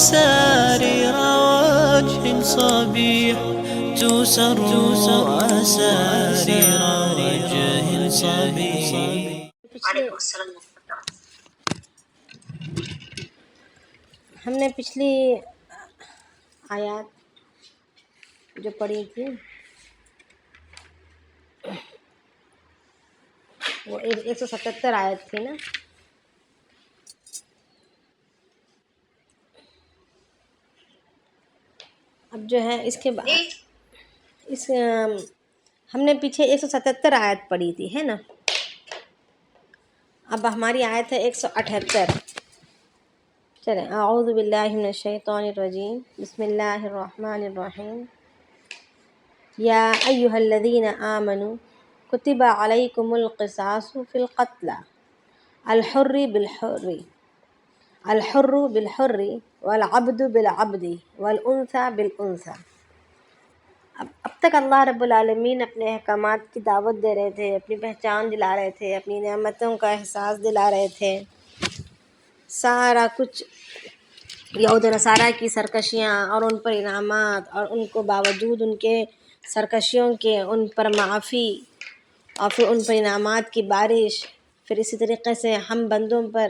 أسارير وجه صبيح تسر أسارير وجه صبيح. ہم نے پچھلی آیات جو پڑھی تھی وہ 177 آیت تھی نا. اب جو ہے اس کے بعد ہم نے پیچھے 177 آیت پڑھی تھی ہے نا. اب ہماری آیت ہے 178. چلیں اعوذ باللہ من الشیطان الرجیم بسم اللہ الرحمن الرحیم. یا ایہا الذین آمنوا کتب علیکم القصاص فی القتل الحر بالحر والعبد بالعبد والانثى بالانثى. اب تک اللہ رب العالمین اپنے احکامات کی دعوت دے رہے تھے، اپنی پہچان دلا رہے تھے، اپنی نعمتوں کا احساس دلا رہے تھے. سارا کچھ یہود و نصارہ کی سرکشیاں اور ان پر انعامات، اور ان کو باوجود ان کے سرکشیوں کے ان پر معافی، اور پھر ان پر انعامات کی بارش. پھر اسی طریقے سے ہم بندوں پر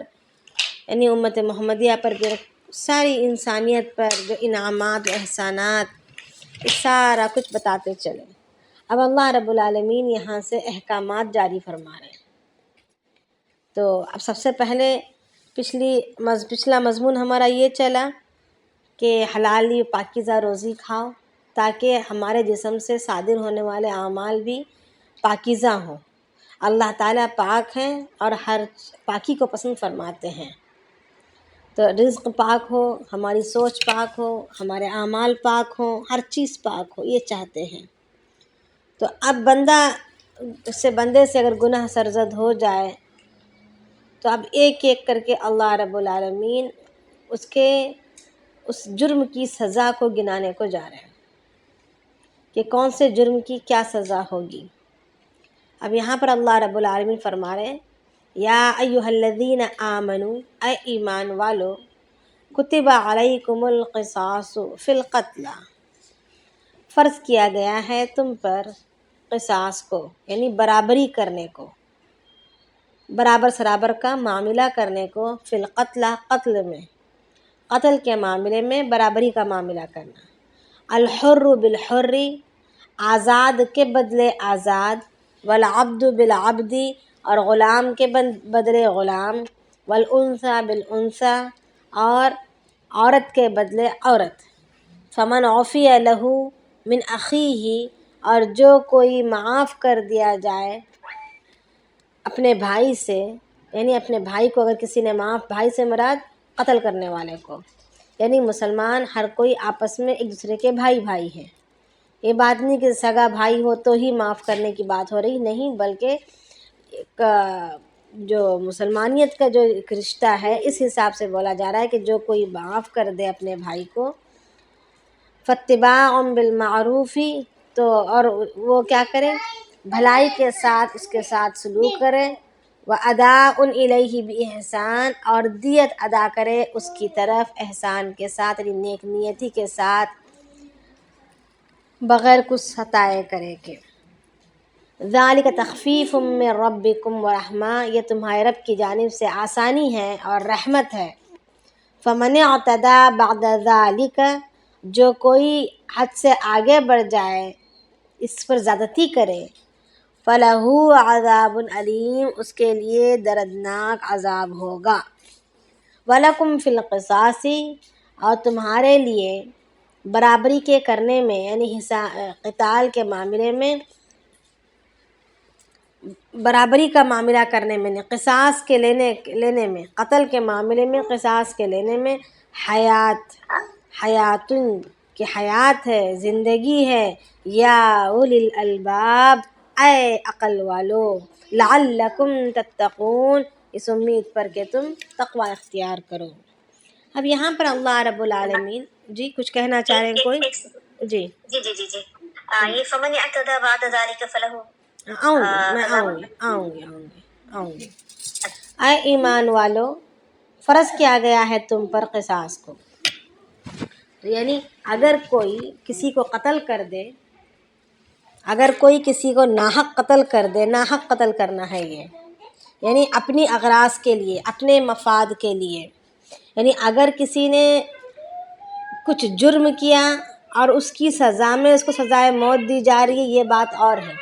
یعنی امت محمدیہ پر بھی ساری انسانیت پر جو انعامات و احسانات، یہ سارا کچھ بتاتے چلے. اب اللہ رب العالمین یہاں سے احکامات جاری فرما رہے ہیں. تو اب سب سے پہلے پچھلا مضمون ہمارا یہ چلا کہ حلالی پاکیزہ روزی کھاؤ تاکہ ہمارے جسم سے صادر ہونے والے اعمال بھی پاکیزہ ہوں. اللہ تعالیٰ پاک ہیں اور ہر پاکی کو پسند فرماتے ہیں. تو رزق پاک ہو، ہماری سوچ پاک ہو، ہمارے اعمال پاک ہوں، ہر چیز پاک ہو، یہ چاہتے ہیں. تو اب بندے سے اگر گناہ سرزد ہو جائے تو اب ایک ایک کر کے اللہ رب العالمین اس جرم کی سزا کو گنانے کو جا رہے ہیں کہ کون سے جرم کی کیا سزا ہوگی. اب یہاں پر اللہ رب العالمین فرما رہے ہیں یا ایھا الذین آمنوا، اے ایمان والو، کتب علیکم القصاص فی القتل، فرض کیا گیا ہے تم پر قصاص کو، یعنی برابری کرنے کو، برابر سرابر کا معاملہ کرنے کو، فی القتل، قتل میں، قتل کے معاملے میں برابری کا معاملہ کرنا. الحر بالحر، آزاد کے بدلے آزاد، والعبد بالعبد، اور غلام کے بدلے غلام، والانثى بالانثى، اور عورت کے بدلے عورت. فمن عفی لہ من اخیہ، اور جو کوئی معاف کر دیا جائے اپنے بھائی سے، یعنی اپنے بھائی کو اگر کسی نے معاف، بھائی سے مراد قتل کرنے والے کو، یعنی مسلمان ہر کوئی آپس میں ایک دوسرے کے بھائی ہیں. یہ بات نہیں کہ سگا بھائی ہو تو ہی معاف کرنے کی بات ہو رہی، نہیں، بلکہ جو مسلمانیت کا جو ایک رشتہ ہے اس حساب سے بولا جا رہا ہے کہ جو کوئی معاف کر دے اپنے بھائی کو، فاتباع بالمعروف، تو اور وہ کیا کرے، بھلائی کے ساتھ اس کے ساتھ سلوک کرے، واداء الیہ باحسان، اور دیت ادا کرے اس کی طرف احسان کے ساتھ، یعنی نیک نیتی کے ساتھ، بغیر کچھ ستائے کرے کے. ذالک تخفیف من ربکم ورحمہ، یہ تمہارے رب کی جانب سے آسانی ہے اور رحمت ہے. فمن اعتدی بعد ذالک، جو کوئی حد سے آگے بڑھ جائے، اس پر زیادتی کرے، فلہ عذاب علیم، اس کے لیے دردناک عذاب ہوگا. ولکم فی القصاص، اور تمہارے لیے برابری کے کرنے میں، یعنی قتال کے معاملے میں، برابری کا معاملہ کرنے میں، قصاص کے لینے میں، قتل کے معاملے میں، قصاص کے لینے میں، حیاتن، کہ حیات ہے، زندگی ہے، یا اولی الالباب، اے عقل والو، لعلکم تتقون، اس امید پر کہ تم تقوی اختیار کرو. اب یہاں پر اللہ رب العالمین، جی کچھ کہنا چاہ رہے ہیں کوئی؟ جی یہ فمن اعتدى بعد ذلك فله، آؤں گی. اے ایمان والو، فرض کیا گیا ہے تم پر قصاص کو، یعنی اگر کوئی کسی کو قتل کر دے، اگر کوئی کسی کو ناحق قتل کر دے، ناحق قتل کرنا ہے یہ، یعنی اپنی اغراض کے لیے، اپنے مفاد کے لیے، یعنی اگر کسی نے کچھ جرم کیا اور اس کی سزا میں اس کو سزائے موت دی جا رہی ہے، یہ بات اور ہے۔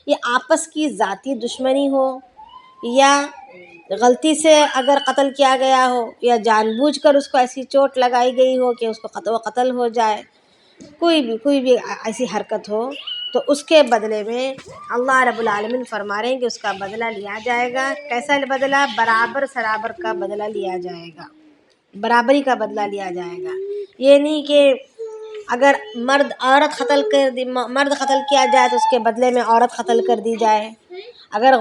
یہ آپس کی ذاتی دشمنی ہو یا غلطی سے اگر قتل کیا گیا ہو یا جان بوجھ کر اس کو ایسی چوٹ لگائی گئی ہو کہ اس کو قتل ہو جائے، کوئی بھی ایسی حرکت ہو، تو اس کے بدلے میں اللہ رب العالمین فرما رہے ہیں کہ اس کا بدلہ لیا جائے گا۔ کیسا بدلہ؟ برابر سرابر کا بدلہ لیا جائے گا، برابری کا بدلہ لیا جائے گا۔ یہ نہیں کہ اگر مرد قتل کیا جائے تو اس کے بدلے میں عورت قتل کر دی جائے، اگر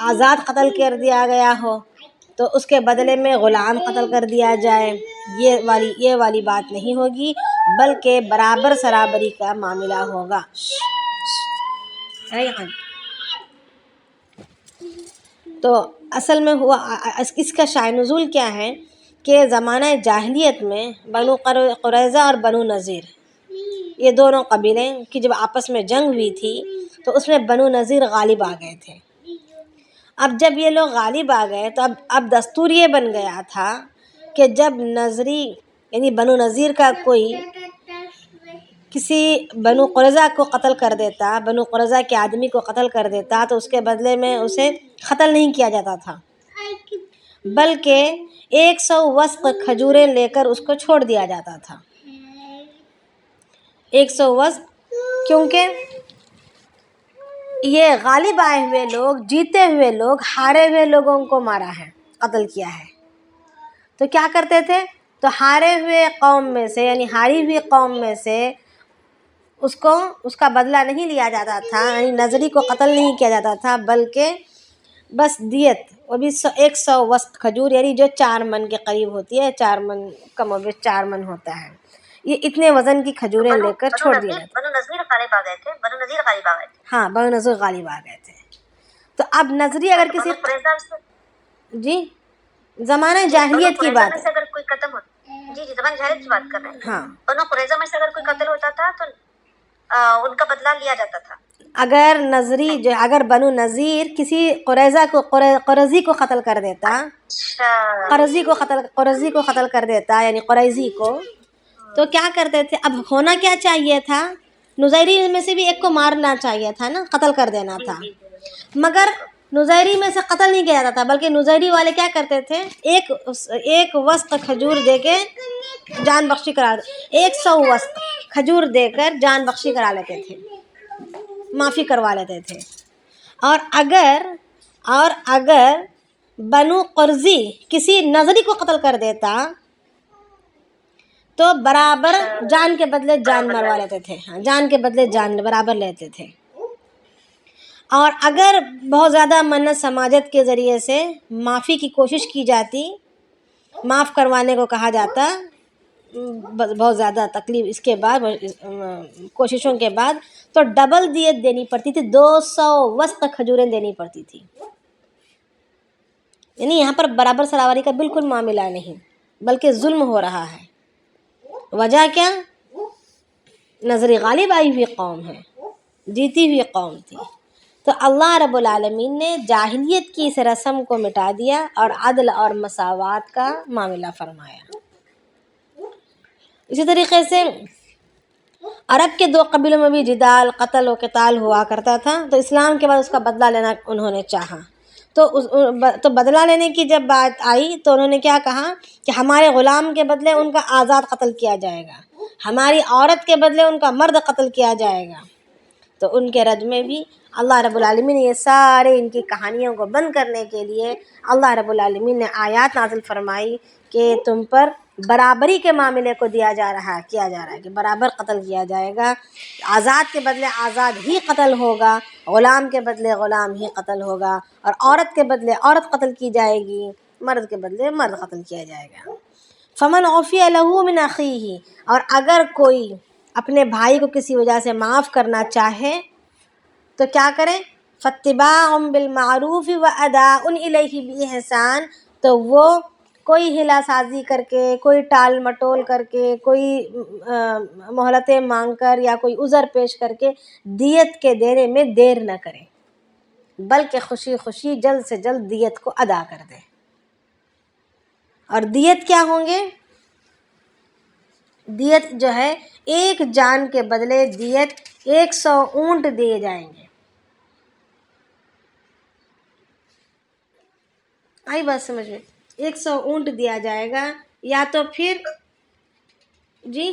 آزاد قتل کر دیا گیا ہو تو اس کے بدلے میں غلام قتل کر دیا جائے، یہ والی بات نہیں ہوگی، بلکہ برابر سرابری کا معاملہ ہوگا۔ تو اصل میں ہوا اس کا شأن نزول کیا ہے کہ زمانہ جاہلیت میں بنو قریظہ اور بنو نذیر، یہ دونوں قبیلے کی جب آپس میں جنگ ہوئی تھی تو اس میں بنو نذیر غالب آ گئے تھے۔ اب جب یہ لوگ غالب آ گئے تو اب دستور یہ بن گیا تھا کہ جب نظری یعنی بنو نذیر کا کوئی کسی بنو قریظہ کو قتل کر دیتا، بنو قریظہ کے آدمی کو قتل کر دیتا، تو اس کے بدلے میں اسے قتل نہیں کیا جاتا تھا، بلکہ 100 وسق کھجوریں لے کر اس کو چھوڑ دیا جاتا تھا۔ 100 وسق، کیونکہ یہ غالب آئے ہوئے لوگ، جیتے ہوئے لوگ ہارے ہوئے لوگوں کو مارا ہے، قتل کیا ہے، تو کیا کرتے تھے؟ تو ہارے ہوئے قوم میں سے یعنی ہاری ہوئی قوم میں سے اس کا بدلہ نہیں لیا جاتا تھا، یعنی نظری کو قتل نہیں کیا جاتا تھا، بلکہ بس دیت، وہ بھی 100 وسق کھجور، یعنی جو 4 من کے قریب ہوتی ہے، 4 من کم و بیش 4 من ہوتا ہے، یہ اتنے وزن کی کھجوریں لے کر چھوڑ دیا جاتا۔ بنو نذیر غالب آ گئے تھے، بنو نذیر غالب آ گئے تھے۔ ہاں، بنو نذیر غالب آ گئے تھے۔ تو اب نظری اگر کسی بنو قریظہ سے جی زمانہ جاہلیت کی بات ہے، اگر کوئی قتل ہوتا، جی زبان جاہلیت کی بات کر رہے ہیں، ہاں، بنو قریظہ میں سے اگر کوئی قتل ہوتا تھا تو ان کا بدلہ لیا جاتا تھا۔ اگر بنو نذیر کسی قریظی کو قتل کر دیتا، قریظی کو قتل کر دیتا یعنی قریظی کو، تو کیا کرتے تھے؟ اب ہونا کیا چاہیے تھا؟ نذیری میں سے بھی ایک کو مارنا چاہیے تھا نا، قتل کر دینا تھا، مگر نذیری میں سے قتل نہیں کیا جاتا تھا، بلکہ نذیری والے کیا کرتے تھے؟ ایک وسق کھجور دے کے جان بخشی کرا، 100 وسق کھجور دے کر جان بخشی کرا لیتے تھے، معافی کروا لیتے تھے۔ اور اگر بنو قرظی کسی نظری کو قتل کر دیتا تو برابر جان کے بدلے جان مروا لیتے تھے، جان کے بدلے جان برابر لیتے تھے۔ اور اگر بہت زیادہ منت سماجت کے ذریعے سے معافی کی کوشش کی جاتی، معاف کروانے کو کہا جاتا، بہت زیادہ تکلیف اس کے بعد کوششوں کے بعد، تو ڈبل دیت دینی پڑتی تھی، 200 وسق کھجوریں دینی پڑتی تھی۔ یعنی یہاں پر برابر سراوری کا بالکل معاملہ نہیں، بلکہ ظلم ہو رہا ہے۔ وجہ کیا؟ نظری غالب آئی ہوئی قوم ہے، جیتی ہوئی قوم تھی، تو اللہ رب العالمین نے جاہلیت کی اس رسم کو مٹا دیا اور عدل اور مساوات کا معاملہ فرمایا۔ اسی طریقے سے عرب کے 2 قبیلوں میں بھی جدال، قتل و قتال ہوا کرتا تھا، تو اسلام کے بعد اس کا بدلہ لینا انہوں نے چاہا، تو بدلہ لینے کی جب بات آئی تو انہوں نے کیا کہا کہ ہمارے غلام کے بدلے ان کا آزاد قتل کیا جائے گا، ہماری عورت کے بدلے ان کا مرد قتل کیا جائے گا۔ تو ان کے رد میں بھی اللہ رب العالمین نے یہ سارے ان کی کہانیوں کو بند کرنے کے لیے اللہ رب العالمین نے آیات نازل فرمائی کہ تم پر برابری کے معاملے کو کیا جا رہا ہے کہ برابر قتل کیا جائے گا، آزاد کے بدلے آزاد ہی قتل ہوگا، غلام کے بدلے غلام ہی قتل ہوگا، اور عورت کے بدلے عورت قتل کی جائے گی، مرد کے بدلے مرد قتل کیا جائے گا۔ فمن عفی لہ من اخیہ، اور اگر کوئی اپنے بھائی کو کسی وجہ سے معاف کرنا چاہے تو کیا کریں؟ فاتباع بالمعروف واداء الیہ باحسان، تو وہ کوئی ہلا سازی کر کے، کوئی ٹال مٹول کر کے، کوئی مہلتیں مانگ کر یا کوئی عذر پیش کر کے دیت کے دینے میں دیر نہ کریں، بلکہ خوشی خوشی جلد سے جلد دیت کو ادا کر دیں۔ اور دیت کیا ہوں گے؟ دیت جو ہے ایک جان کے بدلے دیت 100 اونٹ دیے جائیں گے۔ آئی بات سمجھ میں؟ 100 اونٹ دیا جائے گا، یا تو پھر جی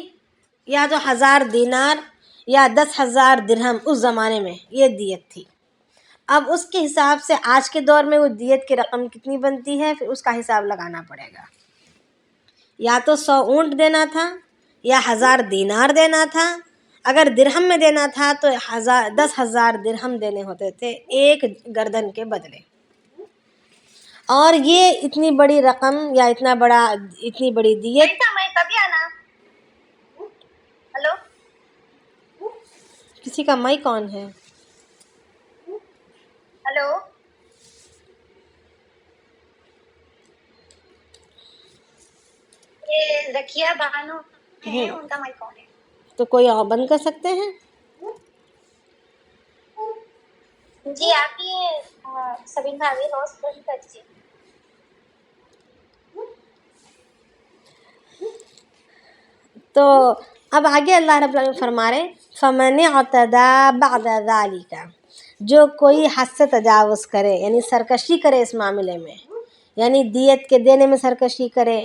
یا تو 1000 دینار یا 10,000 درہم، اس زمانے میں یہ دیت تھی۔ اب اس کے حساب سے آج کے دور میں وہ دیت کی رقم کتنی بنتی ہے، پھر اس کا حساب لگانا پڑے گا۔ یا تو 100 اونٹ دینا تھا یا 1000 دینار دینا تھا۔ اگر درہم میں دینا تھا تو 10,000 درہم دینے ہوتے تھے ایک گردن کے بدلے۔ اور یہ اتنی بڑی رقم یا اتنی بڑی دیت، میں کبھی آنا۔ ہلو، کسی کا مائی کون ہے؟ ہلو، یہ رکھیا بانو ہے، ان کا مائی کون ہے؟ تو کوئی اور بند کر سکتے ہیں؟ جی آپ یہ سبین بھابھی روز بند کر دیجیے۔ تو اب آگے اللہ رب العالمین فرما رہے فَمَنِ اعْتَدَىٰ بَعْدَ ذَلِكَ، جو کوئی حد سے تجاوز کرے، یعنی سرکشی کرے اس معاملے میں، یعنی دیت کے دینے میں سرکشی کرے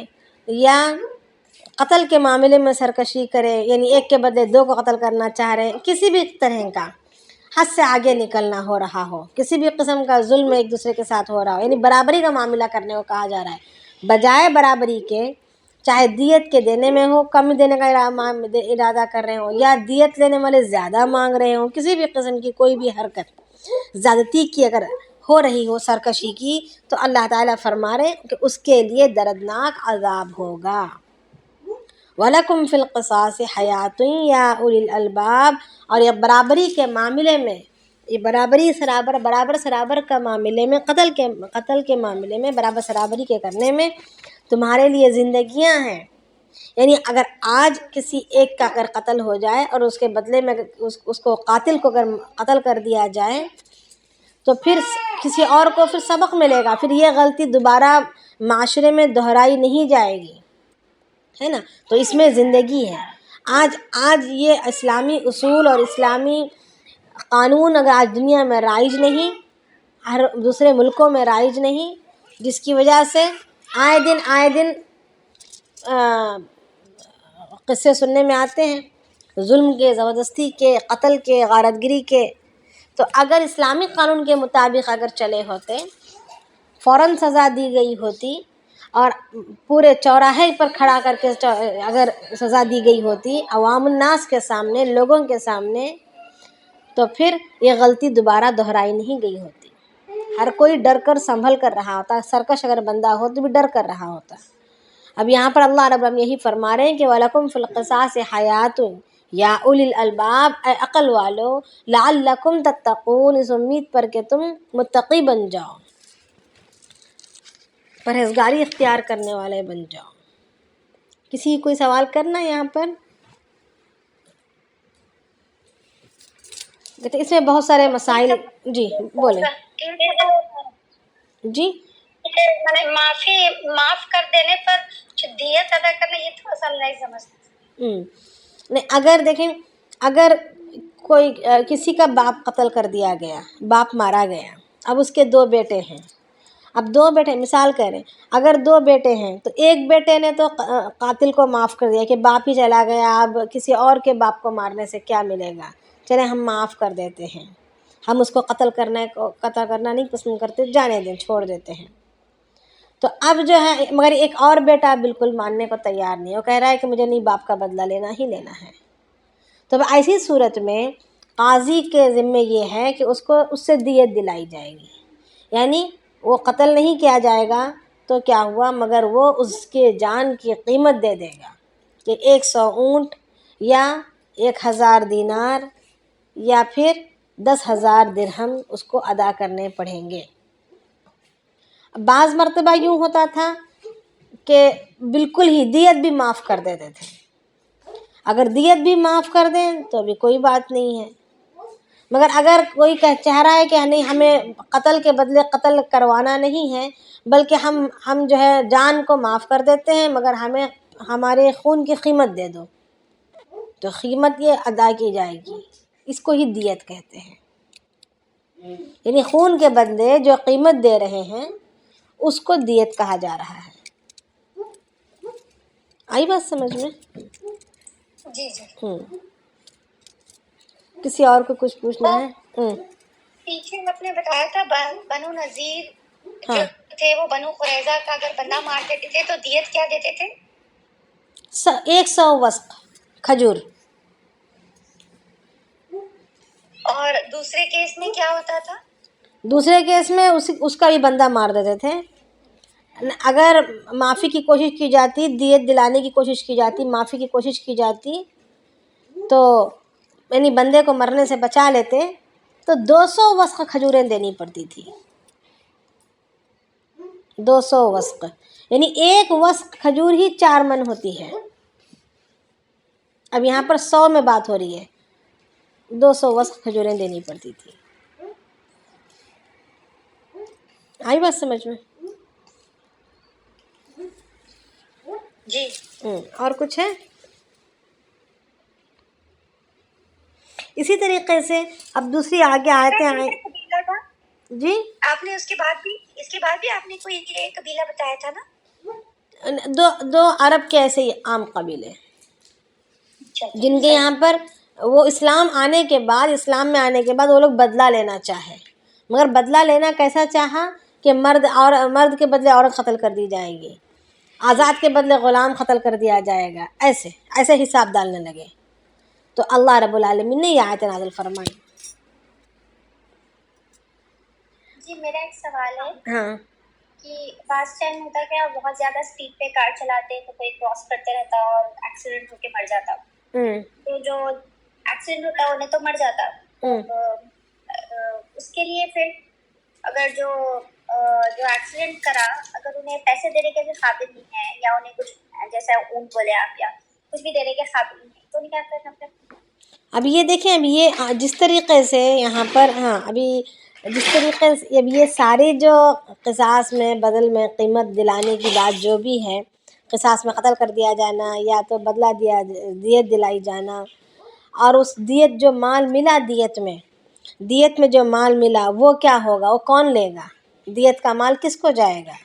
یا قتل کے معاملے میں سرکشی کرے، یعنی ایک کے بدلے 2 کو قتل کرنا چاہ رہے ہیں، کسی بھی طرح کا حد سے آگے نکلنا ہو رہا ہو، کسی بھی قسم کا ظلم ایک دوسرے کے ساتھ ہو رہا ہو، یعنی برابری کا معاملہ کرنے کو کہا جا رہا ہے، بجائے برابری کے، چاہے دیت کے دینے میں ہو، کم دینے کا ارادہ کر رہے ہوں یا دیت لینے والے زیادہ مانگ رہے ہوں، کسی بھی قسم کی کوئی بھی حرکت زیادتی کی اگر ہو رہی ہو، سرکشی کی، تو اللہ تعالیٰ فرما رہے کہ اس کے لیے دردناک عذاب ہوگا۔ وَلَكُمْ فِي الْقِصَاصِ حَيَاةٌ يَا أُولِي الْأَلْبَابِ، اور یہ برابری کے معاملے میں، یہ برابر سرابر کا معاملے میں، قتل کے معاملے میں، برابر سرابری کے کرنے میں تمہارے لیے زندگیاں ہیں۔ یعنی اگر آج کسی ایک کا اگر قتل ہو جائے اور اس کے بدلے میں اس کو قاتل کو اگر قتل کر دیا جائے تو پھر کسی اور کو پھر سبق ملے گا، پھر یہ غلطی دوبارہ معاشرے میں دہرائی نہیں جائے گی، ہے نا؟ تو اس میں زندگی ہے۔ آج یہ اسلامی اصول اور اسلامی قانون اگر آج دنیا میں رائج نہیں، ہر دوسرے ملکوں میں رائج نہیں، جس کی وجہ سے آئے دن قصے سننے میں آتے ہیں ظلم کے، زبردستی کے، قتل کے، غارت گری کے، تو اگر اسلامی قانون کے مطابق اگر چلے ہوتے، فوراً سزا دی گئی ہوتی اور پورے چوراہے پر کھڑا کر کے اگر سزا دی گئی ہوتی عوام الناس کے سامنے، لوگوں کے سامنے، تو پھر یہ غلطی دوبارہ دہرائی نہیں گئی ہوتی۔ ہر کوئی ڈر کر سنبھل کر رہا ہوتا، سرکش اگر بندہ ہو تو بھی ڈر کر رہا ہوتا۔ اب یہاں پر اللہ رب العالمین یہی فرما رہے ہیں کہ وَلَكُمْ فِي الْقِصَاصِ حَيَاةٌ يَا أُولِي الْأَلْبَابِ، اے عقل والو، لَعَلَّكُمْ تَتَّقُونَ، اس امید پر کہ تم متقی بن جاؤ، پرہیزگاری اختیار کرنے والے بن جاؤ۔ کسی کوئی سوال کرنا یہاں پر؟ اس میں بہت سارے مسائل، جی بولیں۔ جی معاف کر دینے پر دیت ادا کرنا، یہ تھوڑا سا نہیں سمجھتا۔ نہیں، اگر دیکھیں، اگر کوئی کسی کا باپ قتل کر دیا گیا، باپ مارا گیا، اب اس کے 2 بیٹے ہیں، اب 2 بیٹے، مثال کریں اگر 2 بیٹے ہیں تو ایک بیٹے نے تو قاتل کو معاف کر دیا کہ باپ ہی چلا گیا، اب کسی اور کے باپ کو مارنے سے کیا ملے گا، چلے ہم معاف کر دیتے ہیں، ہم اس کو قتل کرنا نہیں پسند کرتے، جانے دیں، چھوڑ دیتے ہیں۔ تو اب جو ہے، مگر ایک اور بیٹا بالکل ماننے کو تیار نہیں، وہ کہہ رہا ہے کہ مجھے نہیں، باپ کا بدلہ لینا ہی لینا ہے۔ تو ایسی صورت میں قاضی کے ذمے یہ ہے کہ اس سے دیت دلائی جائے گی، یعنی وہ قتل نہیں کیا جائے گا تو کیا ہوا، مگر وہ اس کے جان کی قیمت دے دے گا کہ 100 اونٹ یا 1000 دینار یا پھر 10,000 درہم اس کو ادا کرنے پڑیں گے۔ بعض مرتبہ یوں ہوتا تھا کہ بالکل ہی دیت بھی معاف کر دیتے تھے. اگر دیت بھی معاف کر دیں تو بھی کوئی بات نہیں ہے، مگر اگر کوئی چاہ رہا ہے کہ نہیں ہمیں قتل کے بدلے قتل کروانا نہیں ہے، بلکہ ہم جو ہے جان کو معاف کر دیتے ہیں، مگر ہمیں ہمارے خون کی قیمت دے دو، تو قیمت یہ ادا کی جائے گی. اس کو ہی دیت کہتے ہیں. یعنی خون کے بدلے جو قیمت دے رہے ہیں اس کو دیت کہا جا رہا ہے. آئی بات سمجھ میں؟ جی جی. کسی اور کو کچھ پوچھنا ہے؟ پیچھے آپ نے بتایا تھا بنو نذیر جو ہاں، تھے وہ بنو قریظہ کا اگر بندہ مار دیتے تھے تو دیت کیا دیتے تھے؟ 100 وسق کھجور. اور دوسرے کیس میں کیا ہوتا تھا؟ دوسرے کیس میں اس کا بھی بندہ مار دیتے تھے. اگر معافی کی کوشش کی جاتی، دیت دلانے کی کوشش کی جاتی، معافی کی کوشش کی جاتی، تو یعنی بندے کو مرنے سے بچا لیتے تو 200 وسق کھجوریں دینی پڑتی تھی. 200 وسق یعنی ایک وسق کھجور ہی 4 من ہوتی ہے. اب یہاں پر 100 میں بات ہو رہی ہے، 200 وسق کھجوریں دینی پڑتی تھی. آئی بات سمجھ میں؟ جی. اور کچھ ہے؟ اسی طریقے سے اب دوسری آگے آیتیں آئیں. قبیلہ تھا جی، آپ نے اس کے بعد بھی آپ نے کوئی یہ قبیلہ بتایا تھا نا؟ دو عرب کے ایسے ہی عام قبیلے جن کے یہاں پر وہ اسلام میں آنے کے بعد وہ لوگ بدلہ لینا چاہے، مگر بدلہ لینا کیسا چاہا کہ مرد کے بدلے عورت قتل کر دی جائے گی، آزاد کے بدلے غلام قتل کر دیا جائے گا، ایسے حساب ڈالنے لگے. تو اللہ رب العالمین نے یہ آیت نازل فرمائی. جی میرا ایک سوال ہے ہاں، کہ بعض ٹائم ہوتا ہے کہ آپ بہت زیادہ اسپیڈ پہ کار چلاتے ہیں تو کوئی کراس کرتے رہتا اور ایکسیڈنٹ ہو کے مر جاتا، تو جو ایکسیڈنٹ ہوتا ہے انہیں تو مر جاتا، اس کے لیے پھر اگر جو ایکسیڈنٹ کرا اگر انہیں پیسے دینے کے بھی قابل نہیں ہے یا انہیں کچھ جیسا اونٹ بولے آپ یا کچھ بھی دینے کے قابل نہیں ہے تو انہیں کیا کرنا پڑتا؟ اب یہ دیکھیں، اب یہ جس طریقے سے یہاں پر جس طریقے سے اب یہ ساری جو قصاص میں بدل میں قیمت دلانے کی بات جو بھی ہے، قصاص میں قتل کر دیا جانا یا تو بدلہ دیت دلائی جانا، اور اس دیت جو مال ملا دیت میں جو مال ملا وہ کیا ہوگا، وہ کون لے گا، دیت کا مال کس کو جائے گا؟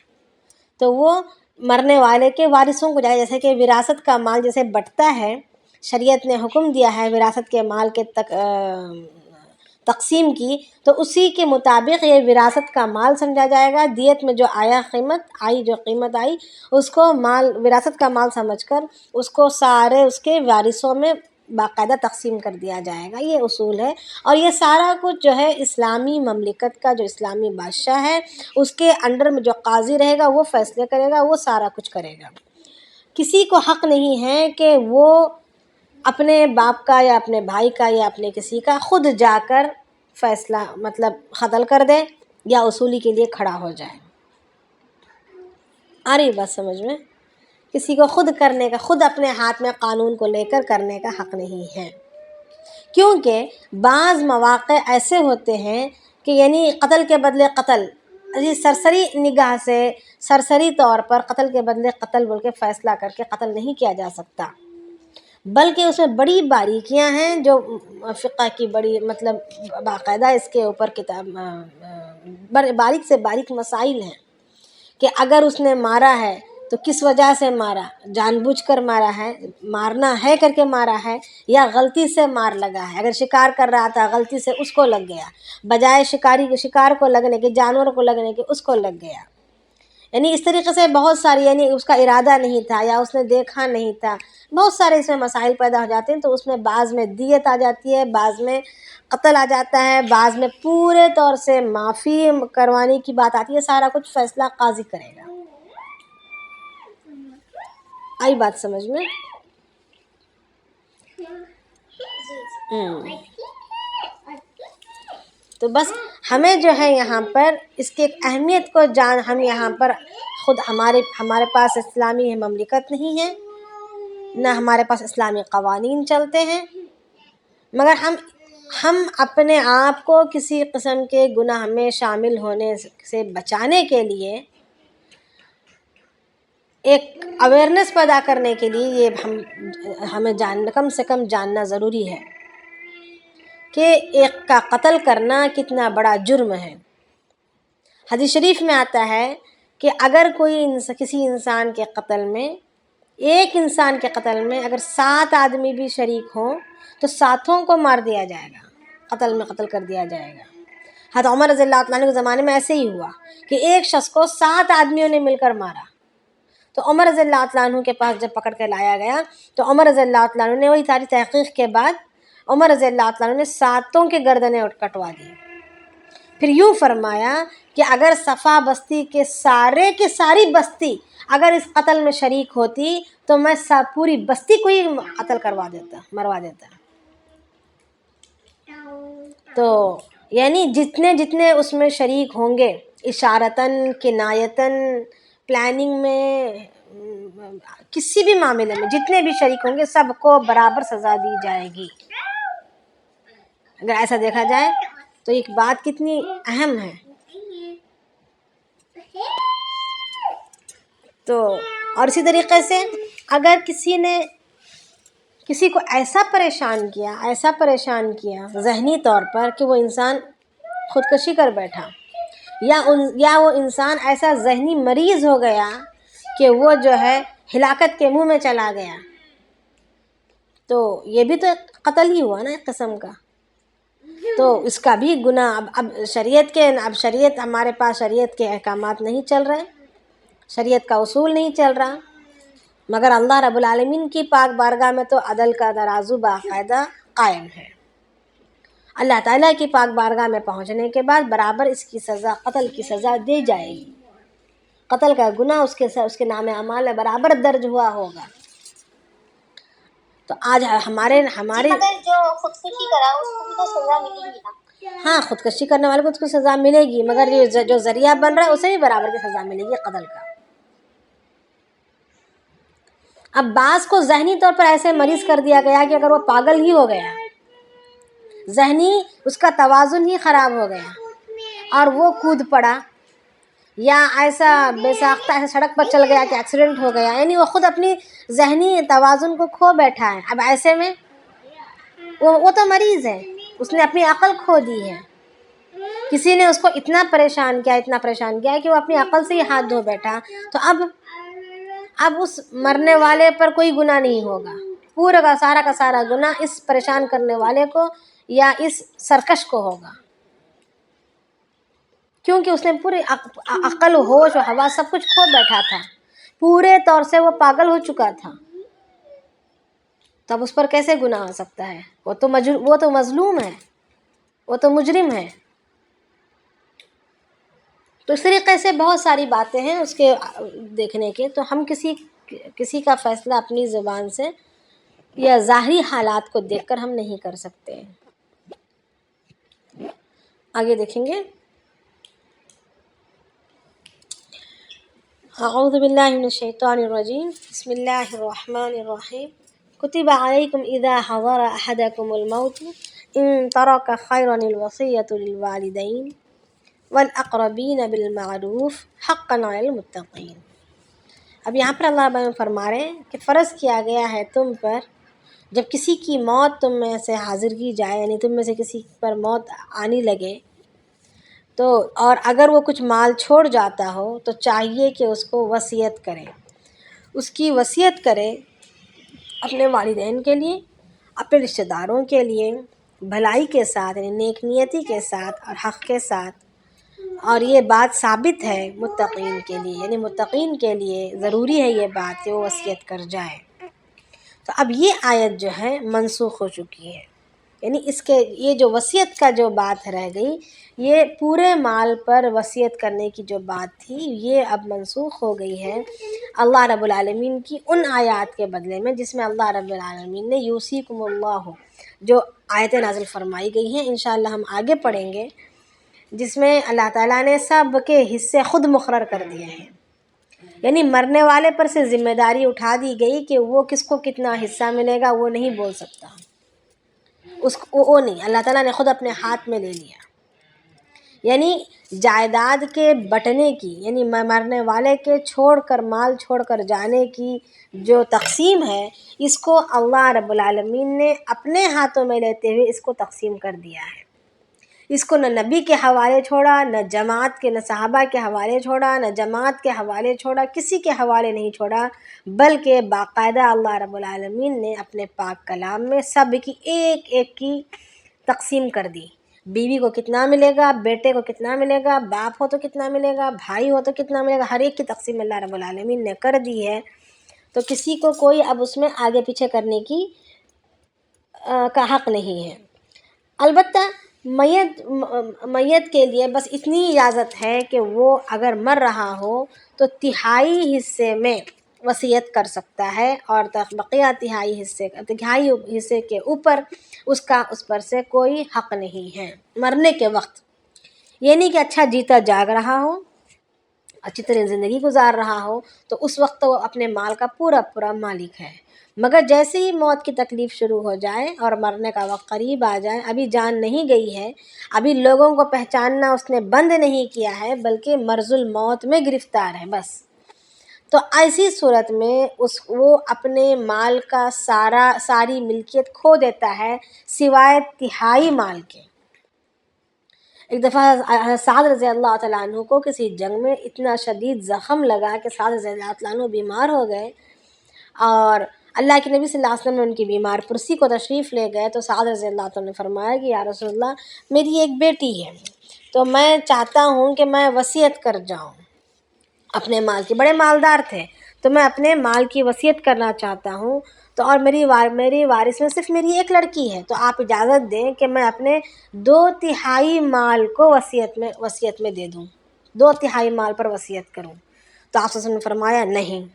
تو وہ مرنے والے کے وارثوں کو جائے. جیسے کہ وراثت کا مال جیسے بٹتا ہے، شریعت نے حکم دیا ہے وراثت کے مال کے تقسیم کی، تو اسی کے مطابق یہ وراثت کا مال سمجھا جائے گا. دیت میں جو قیمت آئی اس کو وراثت کا مال سمجھ کر اس کو سارے اس کے وارثوں میں باقاعدہ تقسیم کر دیا جائے گا. یہ اصول ہے، اور یہ سارا کچھ جو ہے اسلامی مملکت کا جو اسلامی بادشاہ ہے اس کے انڈر میں جو قاضی رہے گا وہ فیصلے کرے گا، وہ سارا کچھ کرے گا. کسی کو حق نہیں ہے کہ وہ اپنے باپ کا یا اپنے بھائی کا یا اپنے کسی کا خود جا کر فیصلہ قتل کر دے یا اصولی کے لیے کھڑا ہو جائے. آ رہی بات سمجھ میں؟ کسی کو خود اپنے ہاتھ میں قانون کو لے کر کرنے کا حق نہیں ہے، کیونکہ بعض مواقع ایسے ہوتے ہیں کہ یعنی قتل کے بدلے قتل، سرسری نگاہ سے سرسری طور پر قتل کے بدلے قتل بول کے فیصلہ کر کے قتل نہیں کیا جا سکتا، بلکہ اس میں بڑی باریکیاں ہیں جو فقہ کی بڑی باقاعدہ اس کے اوپر باریک سے باریک مسائل ہیں کہ اگر اس نے مارا ہے تو کس وجہ سے مارا، جان بوجھ کر مارا ہے، مارنا ہے کر کے مارا ہے، یا غلطی سے مار لگا ہے. اگر شکار کر رہا تھا غلطی سے اس کو لگ گیا، بجائے شکار کو لگنے کے، جانور کو لگنے کے اس کو لگ گیا. یعنی اس طریقے سے بہت ساری، یعنی اس کا ارادہ نہیں تھا یا اس نے دیکھا نہیں تھا، بہت سارے اس میں مسائل پیدا ہو جاتے ہیں. تو اس میں بعض میں دیت آ جاتی ہے، بعض میں قتل آ جاتا ہے، بعض میں پورے طور سے معافی کروانے کی بات آتی ہے. سارا کچھ فیصلہ قاضی کرے گا. آئی بات سمجھ میں؟ تو بس ہمیں جو ہے یہاں پر اس کی ایک اہمیت کو ہم یہاں پر خود ہمارے پاس اسلامی مملکت نہیں ہے، نہ ہمارے پاس اسلامی قوانین چلتے ہیں، مگر ہم اپنے آپ کو کسی قسم کے گناہ میں شامل ہونے سے بچانے کے لیے، ایک اویئرنیس پیدا کرنے کے لیے یہ ہمیں کم سے کم جاننا ضروری ہے کہ ایک کا قتل کرنا کتنا بڑا جرم ہے۔ حدیث شریف میں آتا ہے کہ اگر کسی انسان کے قتل میں، ایک انسان کے قتل میں اگر 7 آدمی بھی شریک ہوں تو 7 کو مار دیا جائے گا، قتل میں قتل کر دیا جائے گا۔ حضرت عمر رضی اللہ عنہ کے زمانے میں ایسے ہی ہوا کہ ایک شخص کو 7 آدمیوں نے مل کر مارا، تو عمر رضی اللہ عنہ کے پاس جب پکڑ کے لایا گیا تو عمر رضی اللہ عنہ نے وہی ساری تحقیق کے بعد عمر رضی اللہ عنہ نے 7 کے گردنیں کٹوا دی۔ پھر یوں فرمایا کہ اگر صفا بستی کے ساری بستی اگر اس قتل میں شریک ہوتی تو میں پوری بستی کو ہی قتل مروا دیتا۔ تو یعنی جتنے اس میں شریک ہوں گے، اشارتاً، کنایتاً، پلاننگ میں، کسی بھی معاملے میں جتنے بھی شریک ہوں گے سب کو برابر سزا دی جائے گی۔ اگر ایسا دیکھا جائے تو ایک بات کتنی اہم ہے۔ تو اور اسی طریقے سے اگر کسی کو ایسا پریشان کیا ذہنی طور پر کہ وہ انسان خودکشی کر بیٹھا، یا وہ انسان ایسا ذہنی مریض ہو گیا کہ وہ جو ہے ہلاکت کے منہ میں چلا گیا، تو یہ بھی تو ایک قتل ہی ہوا نا ایک قسم کا۔ تو اس کا بھی گناہ اب شریعت ہمارے پاس شریعت کے احکامات نہیں چل رہے، شریعت کا اصول نہیں چل رہا، مگر اللہ رب العالمین کی پاک بارگاہ میں تو عدل کا ترازو باقاعدہ قائم ہے۔ اللہ تعالیٰ کی پاک بارگاہ میں پہنچنے کے بعد برابر اس کی سزا، قتل کی سزا دی جائے گی۔ قتل کا گناہ اس کے نام اعمال میں برابر درج ہوا ہوگا۔ تو آج ہمارے مگر جو خودکشی کرا اس کو بھی تو سزا ملے گی نا؟ ہاں، خودکشی کرنے والے کو اس کو سزا ملے گی، مگر یہ جو ذریعہ بن رہا ہے اسے بھی برابر کی سزا ملے گی قتل کا۔ اب بعض کو ذہنی طور پر ایسے مریض کر دیا گیا کہ اگر وہ پاگل ہی ہو گیا، ذہنی اس کا توازن ہی خراب ہو گیا اور وہ کود پڑا، یا ایسا بے ساختہ ایسا سڑک پر چل گیا کہ ایکسیڈنٹ ہو گیا، یعنی وہ خود اپنی ذہنی توازن کو کھو بیٹھا ہے۔ اب ایسے میں وہ تو مریض ہے، اس نے اپنی عقل کھو دی ہے، کسی نے اس کو اتنا پریشان کیا کہ وہ اپنی عقل سے ہی ہاتھ دھو بیٹھا، تو اب اس مرنے والے پر کوئی گناہ نہیں ہوگا، پورا کا سارا گناہ اس پریشان کرنے والے کو یا اس سرکش کو ہوگا، کیونکہ اس نے پوری عقل، ہوش و حواس سب کچھ کھو بیٹھا تھا، پورے طور سے وہ پاگل ہو چکا تھا، تب اس پر کیسے گناہ ہو سکتا ہے؟ وہ تو مظلوم ہے، وہ تو مجرم ہے۔ تو اس طریقے سے بہت ساری باتیں ہیں اس کے دیکھنے کے، تو ہم کسی کا فیصلہ اپنی زبان سے یا ظاہری حالات کو دیکھ کر ہم نہیں کر سکتے۔ آگے دیکھیں گے۔ اعوذ باللہ من الشیطان الرجیم، بسم اللہ الرحمن الرحیم۔ کتب علیکم اذا حضر احدکم الموت ان ترک خیرا الوصیۃ للوالدین والاقربین بالمعروف حقا علی المتقین۔ اب یہاں پر اللہ رب فرما رہے ہیں کہ فرض کیا گیا ہے تم پر، جب کسی کی موت تم میں سے حاضر کی جائے، یعنی تم میں سے کسی پر موت آنے لگے، تو اور اگر وہ کچھ مال چھوڑ جاتا ہو تو چاہیے کہ اس کو وصیت کرے، اس کی وصیت کرے اپنے والدین کے لیے، اپنے رشتہ داروں کے لیے، بھلائی کے ساتھ، یعنی نیک نیتی کے ساتھ اور حق کے ساتھ۔ اور یہ بات ثابت ہے متقین کے لیے، یعنی متقین کے لیے ضروری ہے یہ بات کہ وہ وصیت کر جائے۔ تو اب یہ آیت جو ہے منسوخ ہو چکی ہے، یعنی یہ جو وصیت کا جو بات رہ گئی، یہ پورے مال پر وصیت کرنے کی جو بات تھی یہ اب منسوخ ہو گئی ہے اللہ رب العالمین کی ان آیات کے بدلے میں جس میں اللہ رب العالمین نے یوصیکم اللہ جو آیتیں نازل فرمائی گئی ہیں، انشاءاللہ ہم آگے پڑھیں گے جس میں اللہ تعالیٰ نے سب کے حصے خود مقرر کر دیے ہیں، یعنی مرنے والے پر سے ذمہ داری اٹھا دی گئی کہ وہ کس کو کتنا حصہ ملے گا وہ نہیں بول سکتا، وہ نہیں، اللہ تعالیٰ نے خود اپنے ہاتھ میں لے لیا۔ یعنی جائیداد کے بٹنے کی، یعنی مرنے والے کے چھوڑ کر، مال چھوڑ کر جانے کی جو تقسیم ہے، اس کو اللہ رب العالمین نے اپنے ہاتھوں میں لیتے ہوئے اس کو تقسیم کر دیا ہے۔ اس کو نہ نبی کے حوالے چھوڑا، نہ جماعت کے، نہ صحابہ کے حوالے چھوڑا، نہ جماعت کے حوالے چھوڑا، کسی کے حوالے نہیں چھوڑا، بلکہ باقاعدہ اللہ رب العالمین نے اپنے پاک کلام میں سب کی ایک ایک کی تقسیم کر دی۔ بیوی کو کتنا ملے گا، بیٹے کو کتنا ملے گا، باپ ہو تو کتنا ملے گا، بھائی ہو تو کتنا ملے گا، ہر ایک کی تقسیم اللہ رب العالمین نے کر دی ہے۔ تو کسی کو کوئی اب اس میں آگے پیچھے کرنے کی کا حق نہیں ہے۔ البتہ میت کے لیے بس اتنی اجازت ہے کہ وہ اگر مر رہا ہو تو تہائی حصے میں وصیت کر سکتا ہے، اور بقیہ تہائی حصے کے اوپر اس پر سے کوئی حق نہیں ہے مرنے کے وقت۔ یہ نہیں کہ اچھا جیتا جاگ رہا ہو، اچھی طرح زندگی گزار رہا ہو تو اس وقت وہ اپنے مال کا پورا مالک ہے، مگر جیسے ہی موت کی تکلیف شروع ہو جائے اور مرنے کا وقت قریب آ جائے، ابھی جان نہیں گئی ہے، ابھی لوگوں کو پہچاننا اس نے بند نہیں کیا ہے، بلکہ مرض الموت میں گرفتار ہے بس، تو ایسی صورت میں وہ اپنے مال کا ساری ملکیت کھو دیتا ہے سوائے تہائی مال کے۔ ایک دفعہ سعد رضی اللہ تعالیٰ عنہ کو کسی جنگ میں اتنا شدید زخم لگا کہ سعد رضی اللہ تعالیٰ عنہ بیمار ہو گئے، اور اللہ کے نبی صلی اللہ علیہ وسلم نے ان کی بیمار پرسی کو تشریف لے گئے، تو سعد رضی اللہ تعالیٰ نے فرمایا کہ یا رسول اللہ، میری ایک بیٹی ہے، تو میں چاہتا ہوں کہ میں وصیت کر جاؤں اپنے مال کی، بڑے مالدار تھے، تو میں اپنے مال کی وصیت کرنا چاہتا ہوں، تو اور میری وارث میں صرف میری ایک لڑکی ہے، تو آپ اجازت دیں کہ میں اپنے 2/3 مال کو وصیت میں دے دوں، 2/3 مال پر وصیت کروں۔ تو آپ صلی اللہ علیہ وسلم نے فرمایا نہیں۔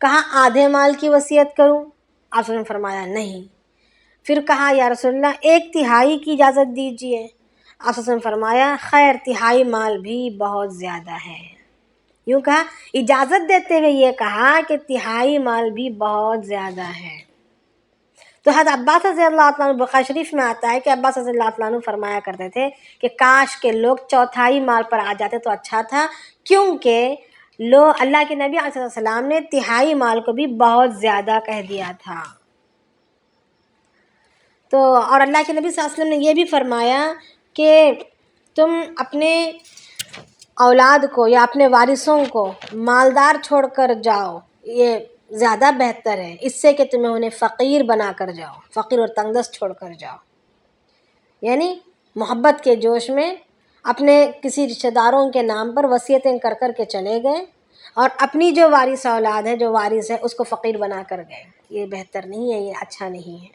کہا آدھے مال کی وصیت کروں؟ آپ صلی اللہ علیہ وسلم نے فرمایا نہیں۔ پھر کہا یا رسول اللہ 1/3 کی اجازت دیجیے۔ آپ صلی اللہ علیہ وسلم نے فرمایا خیر، 1/3 مال بھی بہت زیادہ ہے۔ یوں کہا، اجازت دیتے ہوئے یہ کہا کہ 1/3 مال بھی بہت زیادہ ہے۔ تو حضرت عباس رضی اللہ عنہ، بخاری شریف میں آتا ہے کہ عباس رضی اللہ عنہ فرمایا کرتے تھے کہ کاش کے لوگ 1/4 مال پر آ جاتے تو اچھا تھا، کیونکہ اللہ کے نبی علیہ السلام نے 1/3 مال کو بھی بہت زیادہ کہہ دیا تھا۔ تو اور اللہ کے نبی صلی اللہ علیہ وسلم نے یہ بھی فرمایا کہ تم اپنے اولاد کو یا اپنے وارثوں کو مالدار چھوڑ کر جاؤ، یہ زیادہ بہتر ہے اس سے کہ تمہیں انہیں فقیر بنا کر جاؤ، فقیر اور تنگدست چھوڑ کر جاؤ۔ یعنی محبت کے جوش میں اپنے کسی رشتہ داروں کے نام پر وصیتیں کر کے چلے گئے، اور اپنی جو وارث اولاد ہے، جو وارث ہے، اس کو فقیر بنا کر گئے، یہ بہتر نہیں ہے، یہ اچھا نہیں ہے۔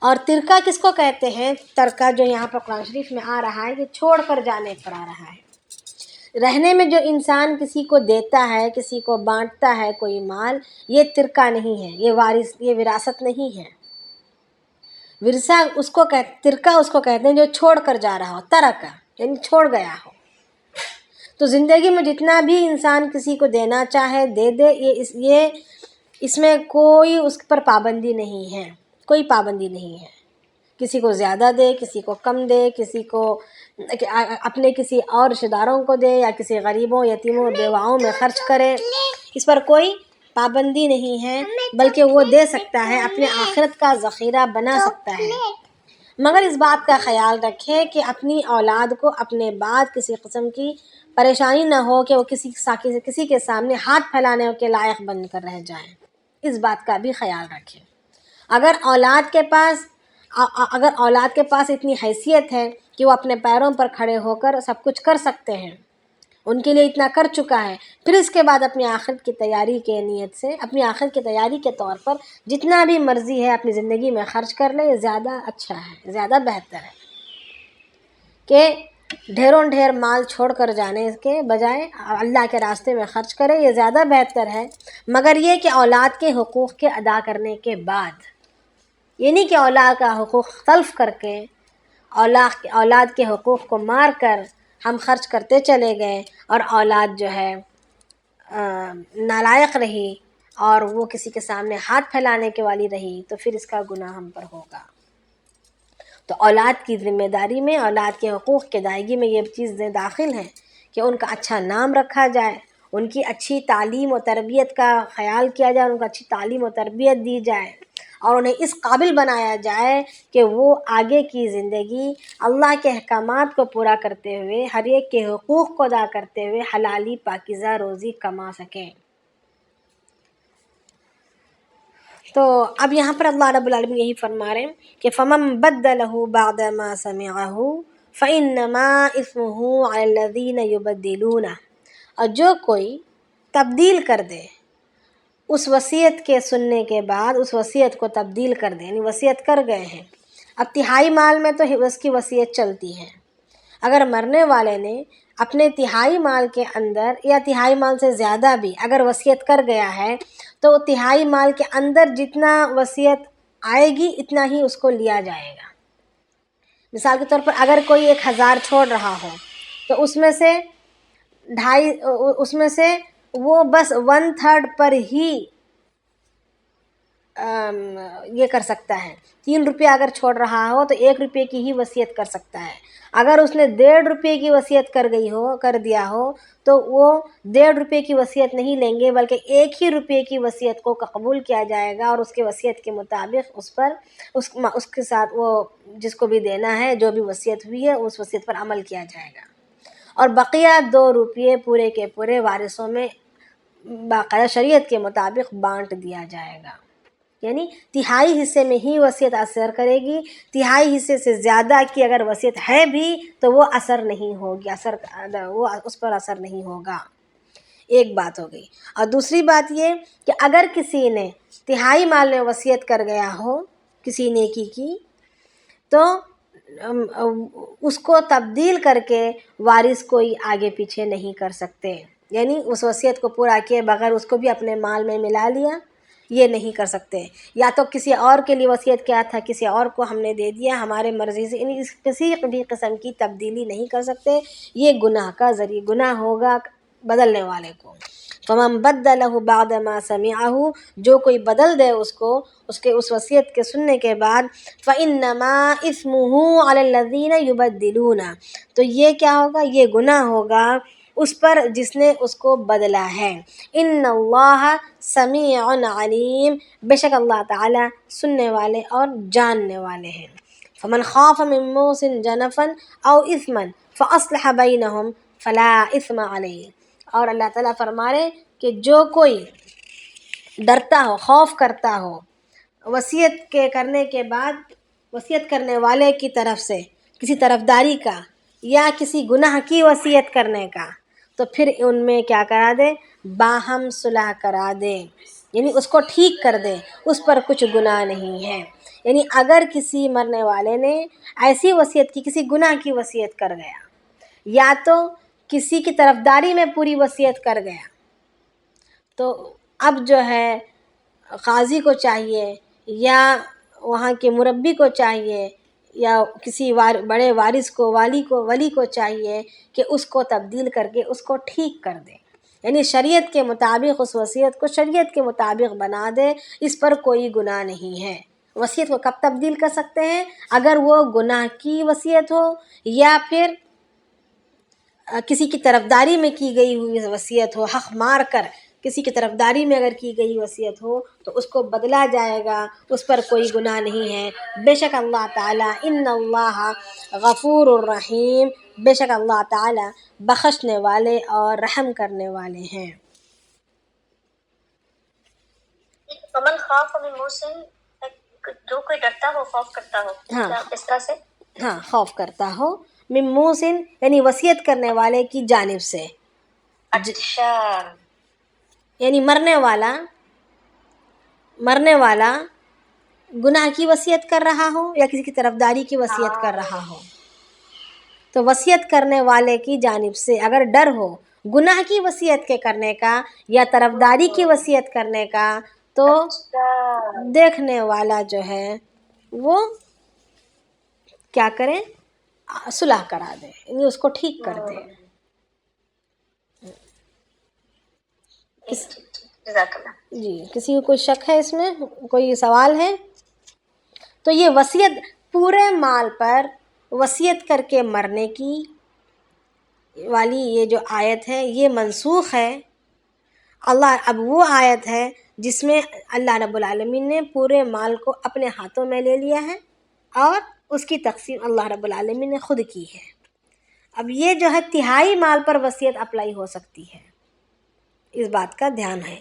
اور ترکہ کس کو کہتے ہیں؟ ترکہ جو یہاں پر قرآن شریف میں آ رہا ہے کہ چھوڑ کر جانے پر آ رہا ہے۔ رہنے میں جو انسان کسی کو دیتا ہے، کسی کو بانٹتا ہے کوئی مال، یہ ترکہ نہیں ہے، یہ وراثت نہیں ہے۔ ورثہ ترکہ اس کو کہتے ہیں جو چھوڑ کر جا رہا ہو، ترکہ یعنی چھوڑ گیا ہو۔ تو زندگی میں جتنا بھی انسان کسی کو دینا چاہے دے دے، یہ اس میں کوئی اس پر پابندی نہیں ہے، کوئی پابندی نہیں ہے۔ کسی کو زیادہ دے، کسی کو کم دے، کسی کو اپنے کسی اور رشتہ داروں کو دے، یا کسی غریبوں، یتیموں، بیواؤں میں خرچ کرے، اس پر کوئی پابندی نہیں ہے، بلکہ وہ دے سکتا ہے، اپنے آخرت کا ذخیرہ بنا سکتا ہے۔ مگر اس بات کا خیال رکھے کہ اپنی اولاد کو اپنے بعد کسی قسم کی پریشانی نہ ہو کہ وہ کسی کے سامنے ہاتھ پھیلانے کے لائق بن کر رہ جائیں، اس بات کا بھی خیال رکھیں۔ اگر اولاد کے پاس اتنی حیثیت ہے کہ وہ اپنے پیروں پر کھڑے ہو کر سب کچھ کر سکتے ہیں، ان کے لیے اتنا کر چکا ہے، پھر اس کے بعد اپنی آخرت کی تیاری کے نیت سے، اپنی آخرت کی تیاری کے طور پر جتنا بھی مرضی ہے اپنی زندگی میں خرچ کر لے، یہ زیادہ اچھا ہے، زیادہ بہتر ہے کہ ڈھیروں ڈھیر مال چھوڑ کر جانے کے بجائے اللہ کے راستے میں خرچ کرے، یہ زیادہ بہتر ہے۔ مگر یہ کہ اولاد کے حقوق کے ادا کرنے کے بعد، یہ نہیں کہ اولاد کا حقوق تلف کر کے اولاد کے حقوق کو مار کر ہم خرچ کرتے چلے گئے اور اولاد جو ہے نالائق رہی اور وہ کسی کے سامنے ہاتھ پھیلانے کے والی رہی تو پھر اس کا گناہ ہم پر ہوگا۔ تو اولاد کی ذمہ داری میں، اولاد کے حقوق کے ادائیگی میں یہ چیزیں داخل ہیں کہ ان کا اچھا نام رکھا جائے، ان کی اچھی تعلیم و تربیت کا خیال کیا جائے، ان کو اچھی تعلیم و تربیت دی جائے اور انہیں اس قابل بنایا جائے کہ وہ آگے کی زندگی اللہ کے احکامات کو پورا کرتے ہوئے، ہر ایک کے حقوق کو ادا کرتے ہوئے حلالی پاکیزہ روزی کما سکیں۔ تو اب یہاں پر اللہ رب العالمین یہی فرما رہے ہیں کہ فَمَن بَدَّلَهُ بَعْدَ مَا سَمِعَهُ فَإِنَّمَا إِثْمُهُ عَلَى الَّذِينَ يُبَدِّلُونَ، اور جو کوئی تبدیل کر دے اس وصیت کے سننے کے بعد، اس وصیت کو تبدیل کر دے، یعنی وصیت کر گئے ہیں، اب تہائی مال میں تو اس کی وصیت چلتی ہے، اگر مرنے والے نے اپنے تہائی مال کے اندر یا تہائی مال سے زیادہ بھی اگر وصیت کر گیا ہے تو تہائی مال کے اندر جتنا وصیت آئے گی اتنا ہی اس کو لیا جائے گا۔ مثال کے طور پر اگر کوئی 1000 چھوڑ رہا ہو تو اس میں سے وہ بس 1/3 پر ہی یہ کر سکتا ہے۔ 3 روپے اگر چھوڑ رہا ہو تو 1 روپے کی ہی وصیت کر سکتا ہے۔ اگر اس نے 1.5 روپے کی وصیت کر دیا ہو تو وہ 1.5 روپے کی وصیت نہیں لیں گے بلکہ 1 ہی روپے کی وصیت کو قبول کیا جائے گا اور اس کے وصیت کے مطابق اس کے ساتھ وہ جس کو بھی دینا ہے، جو بھی وصیت ہوئی ہے اس وصیت پر عمل کیا جائے گا، اور بقیہ 2 روپے پورے کے پورے وارثوں میں باقاعدہ شریعت کے مطابق بانٹ دیا جائے گا۔ یعنی تہائی حصے میں ہی وصیت اثر کرے گی، تہائی حصے سے زیادہ کی اگر وصیت ہے بھی تو وہ اثر نہیں ہوگی، وہ اس پر اثر نہیں ہوگا۔ ایک بات ہو گئی۔ اور دوسری بات یہ کہ اگر کسی نے تہائی مال میں وصیت کر گیا ہو کسی نیکی کی تو اس کو تبدیل کر کے وارث کوئی آگے پیچھے نہیں کر سکتے، یعنی اس وصیت کو پورا کیے بغیر اس کو بھی اپنے مال میں ملا لیا، یہ نہیں کر سکتے۔ یا تو کسی اور کے لیے وصیت کیا تھا، کسی اور کو ہم نے دے دیا ہمارے مرضی سے، یعنی کسی بھی قسم کی تبدیلی نہیں کر سکتے، یہ گناہ کا ذریعہ گناہ ہوگا بدلنے والے کو۔ فَمَن بَدَّلَهُ بَعْدَ مَا سَمِعَهُ، جو کوئی بدل دے اس کو اس وصیت کے سننے کے بعد، فَإِنَّمَا إِثْمُهُ عَلَى الَّذِينَ يُبَدِّلُونَ، تو یہ کیا ہوگا، یہ گناہ ہوگا اس پر جس نے اس کو بدلا ہے۔ ان اللہ سمیع علیم، بے شک اللہ تعالی سننے والے اور جاننے والے ہیں۔ فمن خاف من موص جنفا او اثما فاصلح بینہم فلا اثم علیہ، اور اللہ تعالیٰ فرما رہے کہ جو کوئی ڈرتا ہو، خوف کرتا ہو وصیت کے کرنے کے بعد، وصیت کرنے والے کی طرف سے کسی طرفداری کا یا کسی گناہ کی وصیت کرنے کا، تو پھر ان میں کیا کرا دے، باہم صلح کرا دے، یعنی اس کو ٹھیک کر دے، اس پر کچھ گناہ نہیں ہے۔ یعنی اگر کسی مرنے والے نے ایسی وصیت کی، کسی گناہ کی وصیت کر گیا یا تو کسی کی طرفداری میں پوری وصیت کر گیا، تو اب جو ہے قاضی کو چاہیے یا وہاں کے مربی کو چاہیے یا کسی بڑے وارث کو، ولی کو چاہیے کہ اس کو تبدیل کر کے اس کو ٹھیک کر دے، یعنی شریعت کے مطابق اس وصیت کو شریعت کے مطابق بنا دے، اس پر کوئی گناہ نہیں ہے۔ وصیت کو کب تبدیل کر سکتے ہیں؟ اگر وہ گناہ کی وصیت ہو یا پھر کسی کی طرفداری میں کی گئی ہوئی وصیت ہو، حق مار کر کسی کی طرفداری میں اگر کی گئی وصیت ہو تو اس کو بدلا جائے گا، اس پر کوئی گناہ نہیں ہے۔ بے شک اللہ تعالیٰ ان اللہ غفور الرحیم، بے شک اللہ تعالیٰ بخشنے والے اور رحم کرنے والے ہیں۔ فمن خاف من موص، جو کوئی ڈرتا ہو، خوف کرتا ہو، ہاں اس طرح سے، ہاں خوف کرتا ہو، من موص یعنی وصیت کرنے والے کی جانب سے، اچھا، یعنی مرنے والا گناہ کی وصیت کر رہا ہو یا کسی کی طرفداری کی وصیت کر رہا ہو، تو وصیت کرنے والے کی جانب سے اگر ڈر ہو گناہ کی وصیت کے کرنے کا یا طرفداری کی وصیت کرنے کا، تو دیکھنے والا جو ہے وہ کیا کرے، صلح کرا دیں، یعنی اس کو ٹھیک کر دیں. جزاک اللہ. جی کسی کو کوئی شک ہے اس میں، کوئی سوال ہے؟ تو یہ وصیت پورے مال پر وصیت کر کے مرنے کی والی یہ جو آیت ہے یہ منسوخ ہے. اللہ اب وہ آیت ہے جس میں اللہ رب العالمین نے پورے مال کو اپنے ہاتھوں میں لے لیا ہے اور اس کی تقسیم اللہ رب العالمین نے خود کی ہے. اب یہ جو ہے تہائی مال پر وصیت اپلائی ہو سکتی ہے، اس بات کا دھیان ہے.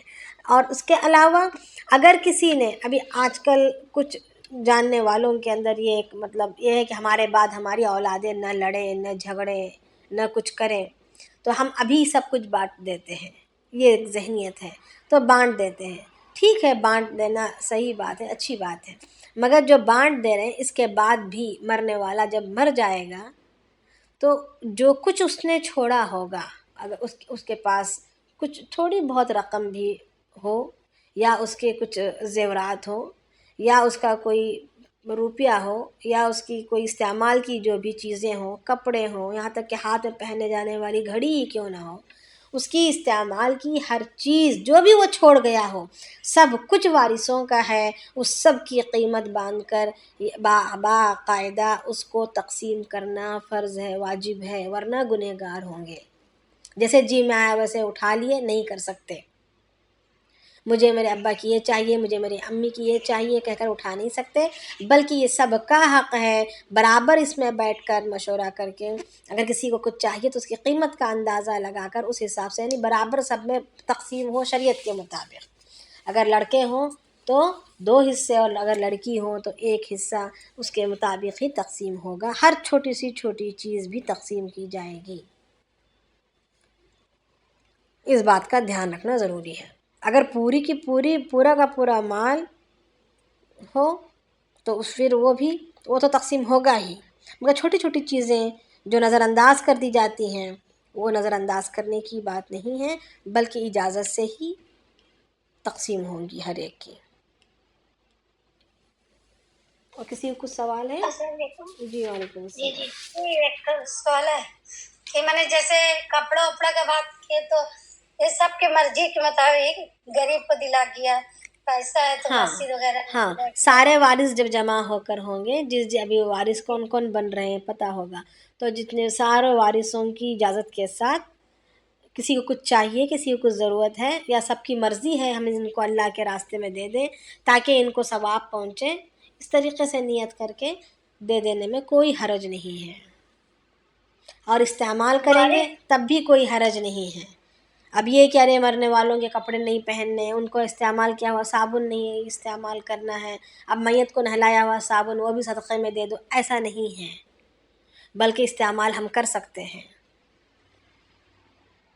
اور اس کے علاوہ اگر کسی نے ابھی آج کل کچھ جاننے والوں کے اندر یہ ایک مطلب یہ ہے کہ ہمارے بعد ہماری اولادیں نہ لڑیں نہ جھگڑیں نہ کچھ کریں تو ہم ابھی سب کچھ بانٹ دیتے ہیں، یہ ایک ذہنیت ہے تو بانٹ دیتے ہیں. ٹھیک ہے، بانٹ دینا صحیح بات ہے، اچھی بات ہے، مگر جو بانٹ دے رہے ہیں اس کے بعد بھی مرنے والا جب مر جائے گا تو جو کچھ اس نے چھوڑا ہوگا، اگر اس کے پاس کچھ تھوڑی بہت رقم بھی ہو یا اس کے کچھ زیورات ہو یا اس کا کوئی روپیہ ہو یا اس کی کوئی استعمال کی جو بھی چیزیں ہوں، کپڑے ہوں، یہاں تک کہ ہاتھ میں پہنے جانے والی گھڑی ہی کیوں نہ ہو، اس کی استعمال کی ہر چیز جو بھی وہ چھوڑ گیا ہو سب کچھ وارثوں کا ہے. اس سب کی قیمت باندھ کر باقاعدہ اس کو تقسیم کرنا فرض ہے، واجب ہے، ورنہ گنہگار ہوں گے. جیسے جی میں آیا ویسے اٹھا لیے نہیں کر سکتے. مجھے میرے ابا کی یہ چاہیے، مجھے میری امی کی یہ چاہیے کہہ کر اٹھا نہیں سکتے، بلکہ یہ سب کا حق ہے. برابر اس میں بیٹھ کر مشورہ کر کے اگر کسی کو کچھ چاہیے تو اس کی قیمت کا اندازہ لگا کر اس حساب سے، یعنی برابر سب میں تقسیم ہو شریعت کے مطابق. اگر لڑکے ہوں تو 2 حصے اور اگر لڑکی ہوں تو 1 حصہ، اس کے مطابق ہی تقسیم ہوگا. ہر چھوٹی سی چھوٹی چیز بھی تقسیم کی جائے گی. اس بات کا دھیان رکھنا ضروری ہے. اگر پوری کی پوری پورا کا پورا مال ہو تو پھر وہ تو تقسیم ہوگا ہی، مگر چھوٹی چھوٹی چیزیں جو نظر انداز کر دی جاتی ہیں وہ نظر انداز کرنے کی بات نہیں ہے، بلکہ اجازت سے ہی تقسیم ہوں گی ہر ایک کی. اور کسی کو کچھ سوال ہے؟ السلام علیکم. جی وعلیکم جی السلام. جی ایک سوال ہے کہ میں نے جیسے کپڑا وپڑا کا بات کی تو یہ سب کے مرضی کے مطابق غریب کو دلا دیا، پیسہ ہے تو مسجد وغیرہ. ہاں سارے وارث جب جمع ہو کر ہوں گے، ابھی وارث کون کون بن رہے ہیں پتہ ہوگا، تو جتنے سارے وارثوں کی اجازت کے ساتھ کسی کو کچھ چاہیے، کسی کو کچھ ضرورت ہے یا سب کی مرضی ہے ہم ان کو اللہ کے راستے میں دے دیں تاکہ ان کو ثواب پہنچے، اس طریقے سے نیت کر کے دے دینے میں کوئی حرج نہیں ہے. اور استعمال کریں گے تب بھی کوئی حرج نہیں ہے. اب یہ کہ ارے مرنے والوں کے کپڑے نہیں پہننے، ان کو استعمال کیا ہوا صابن نہیں استعمال کرنا ہے، اب میت کو نہلایا ہوا صابن وہ بھی صدقے میں دے دو، ایسا نہیں ہے، بلکہ استعمال ہم کر سکتے ہیں.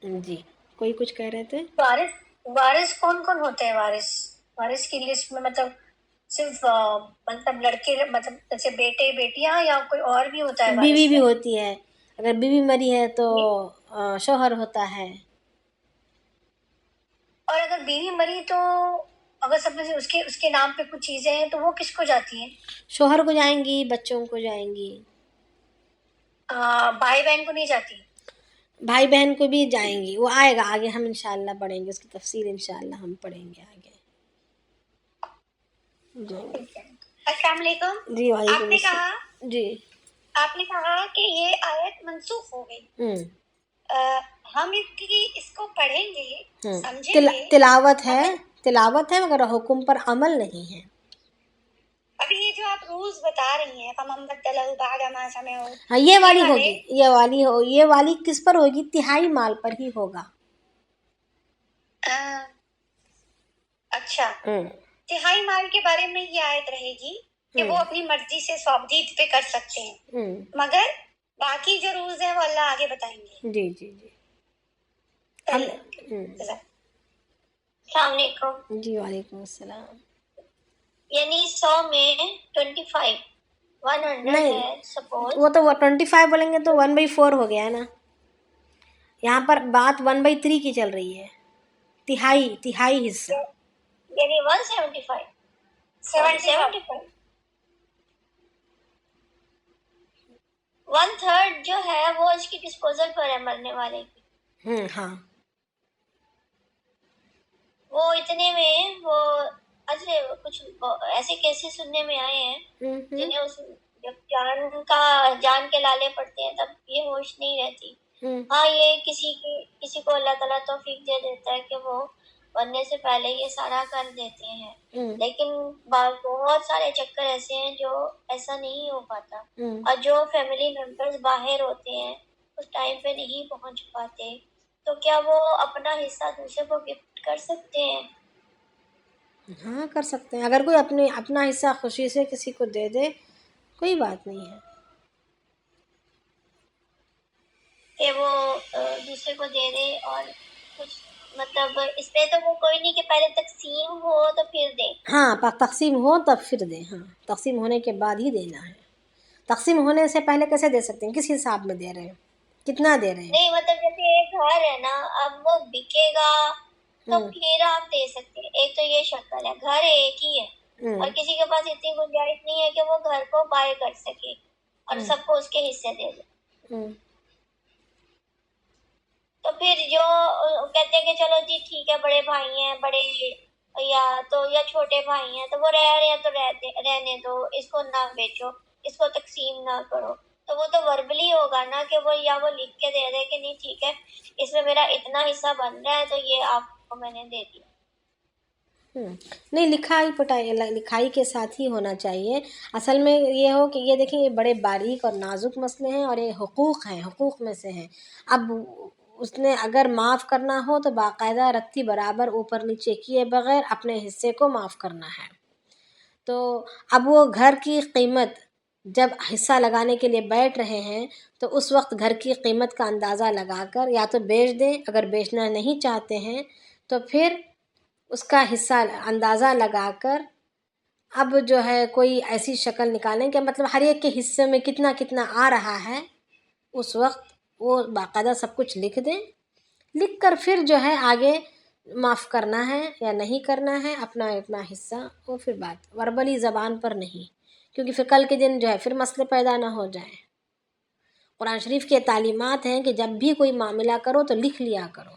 جی کوئی کچھ کہہ رہے تھے؟ وارث کون کون ہوتے ہیں؟ وارث کی لسٹ میں مطلب صرف مطلب لڑکے، مطلب جیسے بیٹے بیٹیاں یا کوئی اور بھی ہوتا ہے؟ بیوی بھی ہوتی ہے، اگر بیوی مری ہے تو شوہر ہوتا ہے. اور اگر بیوی مری تو اگر سب میں سے اس کے نام پہ کچھ چیزیں ہیں تو وہ کس کو جاتی ہیں؟ شوہر کو جائیں گی، بچوں کو جائیں گی. بھائی بہن کو نہیں جاتی؟ بھائی بہن کو بھی جائیں گی، وہ آئے گا آگے، ہم انشاءاللہ پڑھیں گے اس کی تفصیل، انشاءاللہ ہم پڑھیں گے آگے. جی السلام علیکم. جی وعلیکم آپ نے کہا السلام. جی آپ نے کہا کہ یہ آیت منسوخ ہو گئی. ہم اس کو پڑھیں گے، سمجھیں گے، تلاوت ہے مگر حکم پر عمل نہیں ہے. ابھی یہ جو آپ رولز بتا رہی ہیں فَمَن بَدَّلَهُ بَعْدَ مَا سَمِعَهُ، ہاں یہ والی کس پر ہوگی؟ تہائی مال پر ہی ہوگا. اچھا، تہائی مال کے بارے میں یہ آیت رہے گی کہ وہ اپنی مرضی سے سوابدید پہ کر سکتے ہیں، مگر باقی جو رولز ہیں وہ اللہ آگے بتائیں گے. جی جی جی. السلام علیکم. جی وعلیکم السلام. یعنی 100 میں 25 100 نہیں، ہے سپوز، وہ تو 25 بولیں گے تو 1/4 ہو گیا ہے نا. یہاں پر بات 1/3 کی چل رہی ہے، تہائی حصہ. یعنی 175 75 1/3 جو ہے وہ اس کی ڈسپوزل پر ہے مرنے والے کی. ہاں وہ اتنے میں وہ اچھے کچھ ایسے کیسز سننے میں آئے ہیں جنہیں اس جب جان کے لالے پڑتے ہیں تب یہ ہوش نہیں رہتی. ہاں یہ کسی کو اللہ تعالیٰ توفیق دے دیتا ہے کہ وہ مرنے سے پہلے یہ سارا کر دیتے ہیں، لیکن بہت سارے چکر ایسے ہیں جو ایسا نہیں ہو پاتا، اور جو فیملی ممبرز باہر ہوتے ہیں اس ٹائم پہ نہیں پہنچ پاتے، تو کیا وہ اپنا حصہ دوسرے کو گفٹ کر سکتے ہیں؟ ہاں کر سکتے ہیں، اگر کوئی اپنا حصہ خوشی سے کسی کو دے دے کوئی بات نہیں ہے. کہ وہ دوسرے کو دے دے اور کچھ مطلب اس پہ تو وہ کوئی نہیں کہ پہلے تقسیم ہو تو پھر دے. ہاں تقسیم ہو تب پھر دیں. ہاں تقسیم ہونے کے بعد ہی دینا ہے. تقسیم ہونے سے پہلے کیسے دے سکتے ہیں؟ کس حساب میں دے رہے ہیں؟ کتنا دے رہے ہیں؟ نہیں مطلب جیسے ایک گھر ہے نا، اب وہ بکے گا تو پھر آپ دے سکتے ہیں. ایک تو یہ شکل ہے، گھر ایک ہی ہے اور کسی کے پاس اتنی گنجائش نہیں ہے کہ وہ گھر کو بائی کر سکے اور سب کو اس کے حصے دے دے. تو پھر جو کہتے ہیں کہ چلو جی ٹھیک ہے بڑے بھائی ہیں، بڑے یا چھوٹے بھائی ہیں تو وہ رہ رہے ہیں تو رہنے دو، اس کو نہ بیچو، اس کو تقسیم نہ کرو. تو وہ تو وربلی ہوگا نا کہ وہ یا وہ لکھ کے دے دے کہ نہیں ٹھیک ہے اس میں میرا اتنا حصہ بن رہا ہے تو یہ آپ کو میں نے دے دیا. نہیں، لکھائی کے ساتھ ہی ہونا چاہیے. اصل میں یہ ہو کہ یہ دیکھیں یہ بڑے باریک اور نازک مسئلے ہیں اور یہ حقوق ہیں، حقوق میں سے ہیں. اب اس نے اگر معاف کرنا ہو تو باقاعدہ رتی برابر اوپر نیچے کیے بغیر اپنے حصے کو معاف کرنا ہے. تو اب وہ گھر کی قیمت جب حصہ لگانے کے لیے بیٹھ رہے ہیں تو اس وقت گھر کی قیمت کا اندازہ لگا کر یا تو بیچ دیں، اگر بیچنا نہیں چاہتے ہیں تو پھر اس کا حصہ اندازہ لگا کر اب جو ہے کوئی ایسی شکل نکالیں کہ مطلب ہر ایک کے حصے میں کتنا کتنا آ رہا ہے، اس وقت وہ باقاعدہ سب کچھ لکھ دیں. لکھ کر پھر جو ہے آگے معاف کرنا ہے یا نہیں کرنا ہے اپنا حصہ، وہ پھر بات وربلی زبان پر نہیں، کیونکہ پھر کل کے دن جو ہے پھر مسئلے پیدا نہ ہو جائیں. قرآن شریف کے تعلیمات ہیں کہ جب بھی کوئی معاملہ کرو تو لکھ لیا کرو.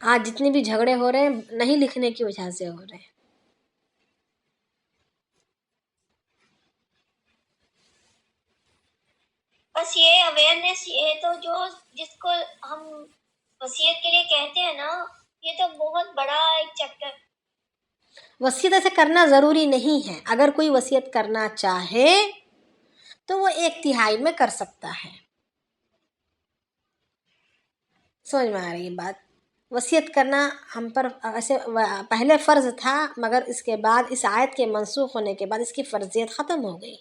آج جتنے بھی جھگڑے ہو رہے ہیں نہیں لکھنے کی وجہ سے ہو رہے ہیں. بس یہ اویئرنیس، یہ تو جس کو ہم وصیت کے لیے کہتے ہیں نا، یہ تو بہت بڑا ایک چیپٹر. وصیت ایسے کرنا ضروری نہیں ہے، اگر کوئی وصیت کرنا چاہے تو وہ 1/3 میں کر سکتا ہے. سمجھ میں آ رہی ہے بات؟ وصیت کرنا ہم پر ایسے پہلے فرض تھا، مگر اس کے بعد اس آیت کے منسوخ ہونے کے بعد اس کی فرضیت ختم ہو گئی.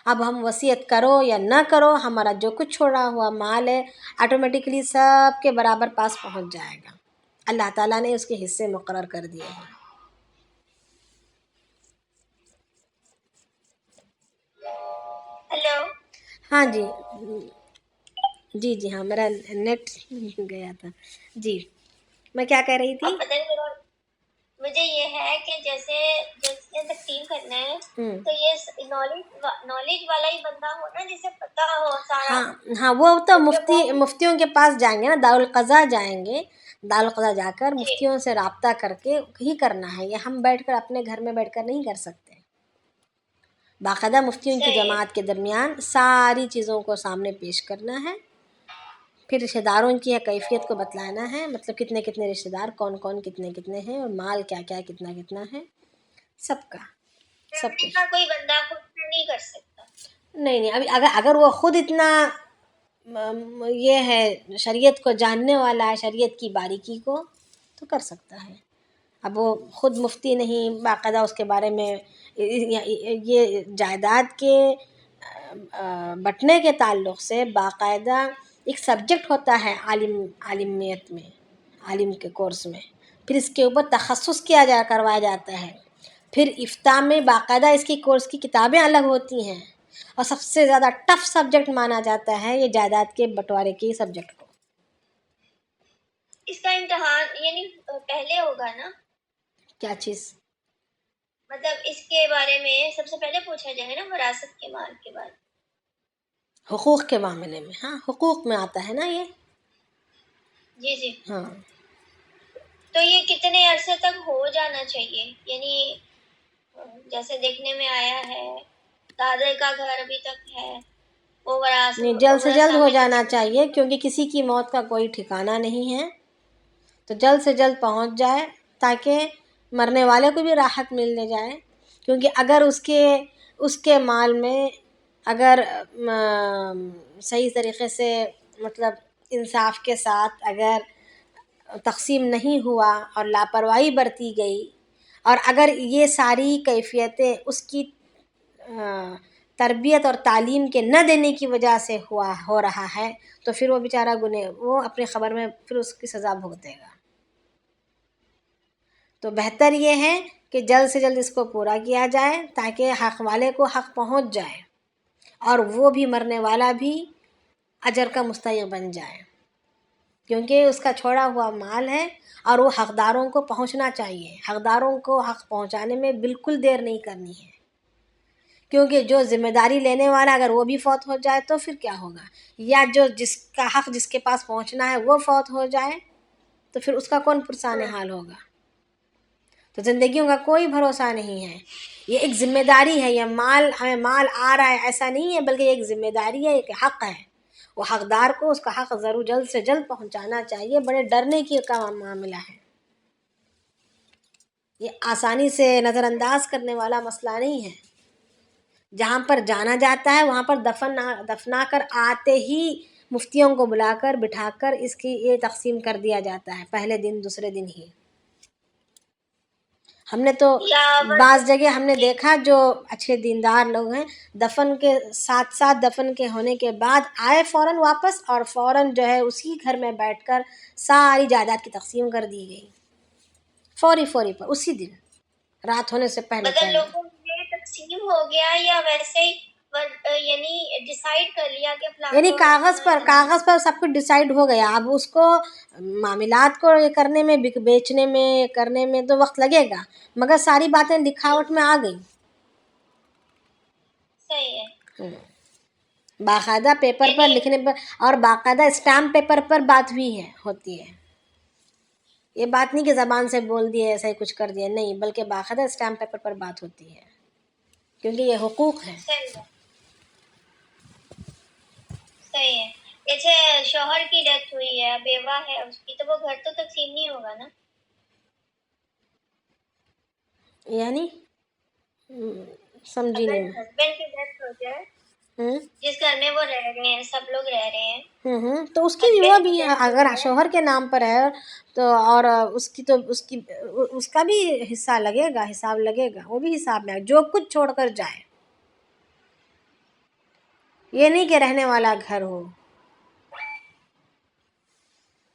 اب ہم وصیت کرو یا نہ کرو، ہمارا جو کچھ چھوڑا ہوا مال ہے آٹومیٹکلی سب کے برابر پاس پہنچ جائے گا. اللہ تعالیٰ نے اس کے حصے مقرر کر دیے ہیں. ہیلو. ہاں جی جی ہاں میرا نیٹ گیا تھا. جی میں کیا کہہ رہی تھی؟ مجھے یہ ہے کہ جیسے تقسیم کرنا ہے تو یہ نالج والا ہی بندہ ہو نا، جسے پتا ہو سارا. ہاں وہ تو مفتیوں کے پاس جائیں گے نا، دارالقضاء جائیں گے. دارالقضاء جا کر مفتیوں سے رابطہ کر کے ہی کرنا ہے. یہ ہم بیٹھ کر اپنے گھر میں بیٹھ کر نہیں کر سکتے. باقاعدہ مفتیوں کی جماعت کے درمیان ساری چیزوں کو سامنے پیش کرنا ہے، پھر رشتہ داروں کی کیفیت کو بتلانا ہے، مطلب کتنے کتنے رشتہ دار کون کون کتنے ہیں اور مال کیا کیا کتنا ہے، سب کا سب کچھ. کوئی بندہ خود نہیں کر سکتا. نہیں ابھی اگر وہ خود اتنا یہ ہے شریعت کو جاننے والا ہے، شریعت کی باریکی کو، تو کر سکتا ہے. اب وہ خود مفتی نہیں، باقاعدہ اس کے بارے میں یہ جائیداد کے بٹنے کے تعلق سے باقاعدہ ایک سبجیکٹ ہوتا ہے عالمیت میں، عالم کے کورس میں، پھر اس کے اوپر تخصص کروایا جاتا ہے. پھر افتاء میں باقاعدہ اس کی کورس کی کتابیں الگ ہوتی ہیں، اور سب سے زیادہ ٹف سبجیکٹ مانا جاتا ہے یہ جائیداد کے بٹوارے کے سبجیکٹ کو. اس کا امتحان یعنی پہلے ہوگا نا؟ کیا چیز؟ مطلب اس کے بارے میں سب سے پہلے پوچھا جائے نا وراثت کے مال کے بارے حقوق کے معاملے میں، ہاں حقوق میں آتا ہے نا یہ. جی جی. ہاں تو یہ کتنے عرصے تک ہو جانا چاہیے؟ یعنی جیسے دیکھنے میں آیا ہے دادے کا گھر ابھی تک ہے، وہ نہیں، جلد سے جلد ہو میں جانا چاہیے، کیونکہ کسی کی موت کا کوئی ٹھکانہ نہیں ہے. تو جلد سے جلد پہنچ جائے تاکہ مرنے والے کو بھی راحت مل جائے. کیونکہ اگر اس کے مال میں اگر صحیح طریقے سے مطلب انصاف کے ساتھ اگر تقسیم نہیں ہوا اور لاپرواہی برتی گئی، اور اگر یہ ساری کیفیتیں اس کی تربیت اور تعلیم کے نہ دینے کی وجہ سے ہو رہا ہے، تو پھر وہ بیچارہ وہ اپنی خبر میں پھر اس کی سزا بھگتے گا. تو بہتر یہ ہے کہ جلد سے جلد اس کو پورا کیا جائے تاکہ حق والے کو حق پہنچ جائے اور وہ بھی مرنے والا بھی اجر کا مستحق بن جائے، کیونکہ اس کا چھوڑا ہوا مال ہے اور وہ حقداروں کو پہنچنا چاہیے. حقداروں کو حق پہنچانے میں بالکل دیر نہیں کرنی ہے، کیونکہ جو ذمہ داری لینے والا اگر وہ بھی فوت ہو جائے تو پھر کیا ہوگا، یا جس کا حق جس کے پاس پہنچنا ہے وہ فوت ہو جائے تو پھر اس کا کون پرسان حال ہوگا. تو زندگیوں کا کوئی بھروسہ نہیں ہے. یہ ایک ذمہ داری ہے، یہ ہمیں مال آ رہا ہے ایسا نہیں ہے، بلکہ یہ ایک ذمہ داری ہے، ایک حق ہے. وہ حقدار کو اس کا حق ضرور جلد سے جلد پہنچانا چاہیے. بڑے ڈرنے کی کا معاملہ ہے، یہ آسانی سے نظر انداز کرنے والا مسئلہ نہیں ہے. جہاں پر جانا جاتا ہے وہاں پر دفنا کر آتے ہی مفتیوں کو بلا کر بٹھا کر اس کی یہ تقسیم کر دیا جاتا ہے، پہلے دن دوسرے دن ہی. ہم نے تو بعض جگہ ہم نے دیکھا جو اچھے دیندار لوگ ہیں، دفن کے ساتھ ساتھ دفن کے ہونے کے بعد آئے فوراً واپس، اور فوراً جو ہے اسی گھر میں بیٹھ کر ساری جائیداد کی تقسیم کر دی گئی، فوری پر اسی دن رات ہونے سے پہلے مطلب لوگوں میں تقسیم ہو گیا یا ویسے ہی یعنی ڈیسائیڈ کر لیا کہ فلاں یعنی کو کاغذ پر سب کچھ ڈیسائیڈ ہو گیا. اب اس کو معاملات کو یہ کرنے میں بیچنے میں کرنے میں تو وقت لگے گا، مگر ساری باتیں لکھاوٹ میں آ گئی. صحیح ہے. باقاعدہ پیپر پر لکھنے پر اور باقاعدہ اسٹامپ پیپر پر بات بھی ہوتی ہے. یہ بات نہیں کہ زبان سے بول دیے ایسا ہی کچھ کر دیا، نہیں، بلکہ باقاعدہ اسٹامپ پیپر پر بات ہوتی ہے، کیونکہ یہ حقوق ہیں. صحیح ہے. جیسے شوہر کی ڈیتھ ہوئی ہے، بیوہ ہے اس کی، تو وہ گھر تو تقسیم نہیں ہوگا نا؟ یعنی سمجھی اگر نہیں. ہسبینڈ کی ڈیتھ ہو جائے، جس گھر میں وہ رہ رہے ہیں، سب لوگ رہ رہے ہیں، تو اس کی وہ ہسبینڈ کی بھی ڈیتھ اگر ہوئی ہے، شوہر کے نام پر ہے تو، اور اس کا بھی حصہ لگے گا، حساب لگے گا، وہ بھی حساب میں جو کچھ چھوڑ کر جائے. یہ نہیں کہ رہنے والا گھر ہو.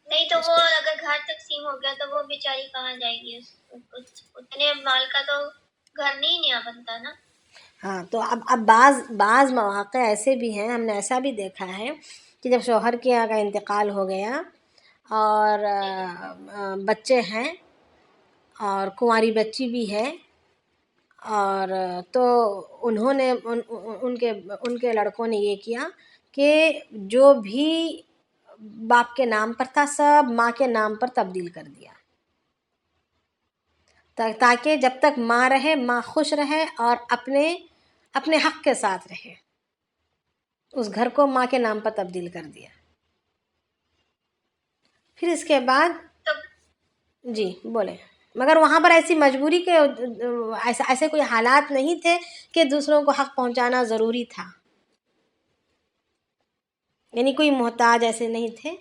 نہیں تو وہ اگر گھر تقسیم ہو گیا تو وہ بیچاری کہاں جائے گی؟ اتنے مال کا تو گھر نہیں نیا بنتا نا. ہاں، تو اب بعض مواقع ایسے بھی ہیں، ہم نے ایسا بھی دیکھا ہے کہ جب شوہر کے کا انتقال ہو گیا اور بچے ہیں اور کنواری بچی بھی ہے، اور تو انہوں نے ان کے لڑکوں نے یہ کیا کہ جو بھی باپ کے نام پر تھا سب ماں کے نام پر تبدیل کر دیا، تاکہ جب تک ماں رہے ماں خوش رہے اور اپنے حق کے ساتھ رہے. اس گھر کو ماں کے نام پر تبدیل کر دیا. پھر اس کے بعد جی بولیں، مگر وہاں پر ایسی مجبوری کے ایسے کوئی حالات نہیں تھے کہ دوسروں کو حق پہنچانا ضروری تھا، یعنی کوئی محتاج ایسے نہیں تھے.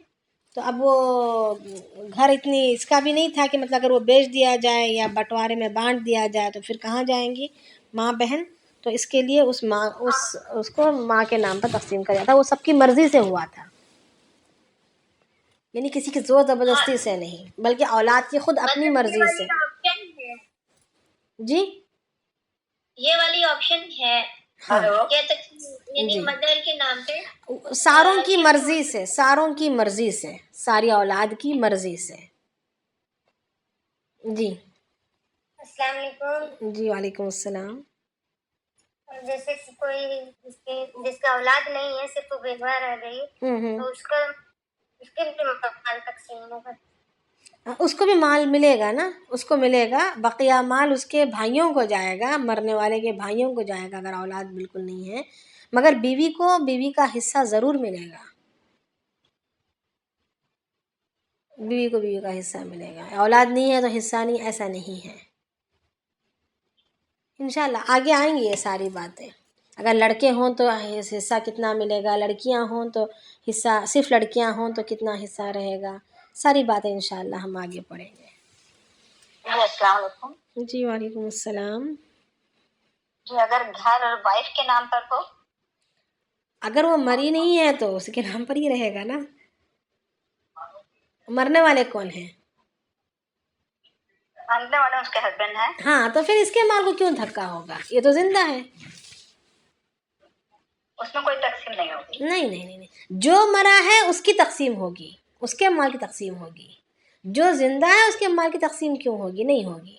تو اب وہ گھر اتنی اس کا بھی نہیں تھا کہ مطلب اگر وہ بیچ دیا جائے یا بٹوارے میں بانٹ دیا جائے تو پھر کہاں جائیں گی ماں بہن. تو اس کے لیے اس کو ماں کے نام پر تقسیم کر جاتا. وہ سب کی مرضی سے ہوا تھا، یعنی کسی کی زور زبردستی سے نہیں، بلکہ اولاد کی خود اپنی مرضی سے. جی یہ والی آپشن ہے، ہاں یعنی جی، مدر کے نام پہ ساروں کی مرضی سے، ساری اولاد کی مرضی سے. جی السلام علیکم. جی وعلیکم السلام. جیسے کہ کوئی جس کا اولاد نہیں ہے، صرف وہ بیوہ رہ گئی، تو اس کے بھی مال تقسیم ہوگا. اس کو بھی مال ملے گا نا، اس کو ملے گا. بقیہ مال اس کے بھائیوں کو جائے گا، مرنے والے کے بھائیوں کو جائے گا اگر اولاد بالکل نہیں ہے. مگر بیوی کو بیوی کا حصہ ضرور ملے گا. بیوی کو بیوی کا حصہ ملے گا. اولاد نہیں ہے تو حصہ نہیں، ایسا نہیں ہے. انشاءاللہ آگے آئیں گی یہ ساری باتیں. اگر لڑکے ہوں تو حصہ کتنا ملے گا، لڑکیاں ہوں تو حصہ، صرف لڑکیاں ہوں تو کتنا حصہ رہے گا، ساری باتیں انشاءاللہ ہم آگے پڑھیں گے. السلام علیکم. جی وعلیکم السلام. جی اگر گھر اور وائف کے نام پر ہو، اگر وہ مری نہیں ہے تو اس کے نام پر ہی رہے گا نا. مرنے والے کون ہیں؟ مرنے والے اس کے ہسبینڈ ہیں. ہاں تو پھر اس کے مال کو کیوں دھکا ہوگا، یہ تو زندہ ہے. اس میں کوئی تقسیم نہیں ہوگی. نہیں نہیں نہیں نہیں، جو مرا ہے اس کی تقسیم ہوگی، اس کے مال کی تقسیم ہوگی. جو زندہ ہے اس کے مال کی تقسیم کیوں ہوگی؟ نہیں ہوگی.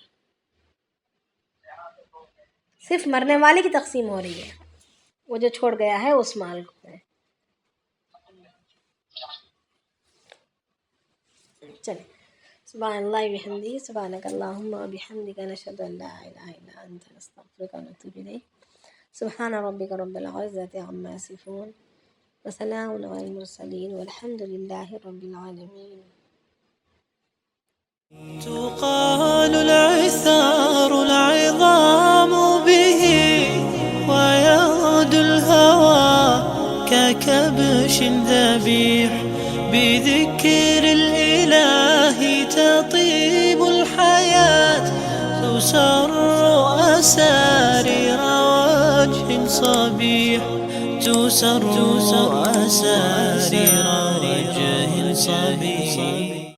صرف مرنے والے کی تقسیم ہو رہی ہے، وہ جو چھوڑ گیا ہے اس مال کو. چلیں. سبحان اللہ وبحمدہ، سبحانک اللہم وبحمدک، نشہد ان لا الہ الا انت، نستغفرک ونتوب الیک. سبحان ربک رب العزۃ عما یصفون، وسلام علی المرسلین، والحمد للہ رب العالمین. تقال العثار العظام به، ويغدو الهوى ككبش ذبيح. بذكر الإله تطيب الحياة، تسر أسارير وجه صبيح، تسر أسارير وجه صبيح.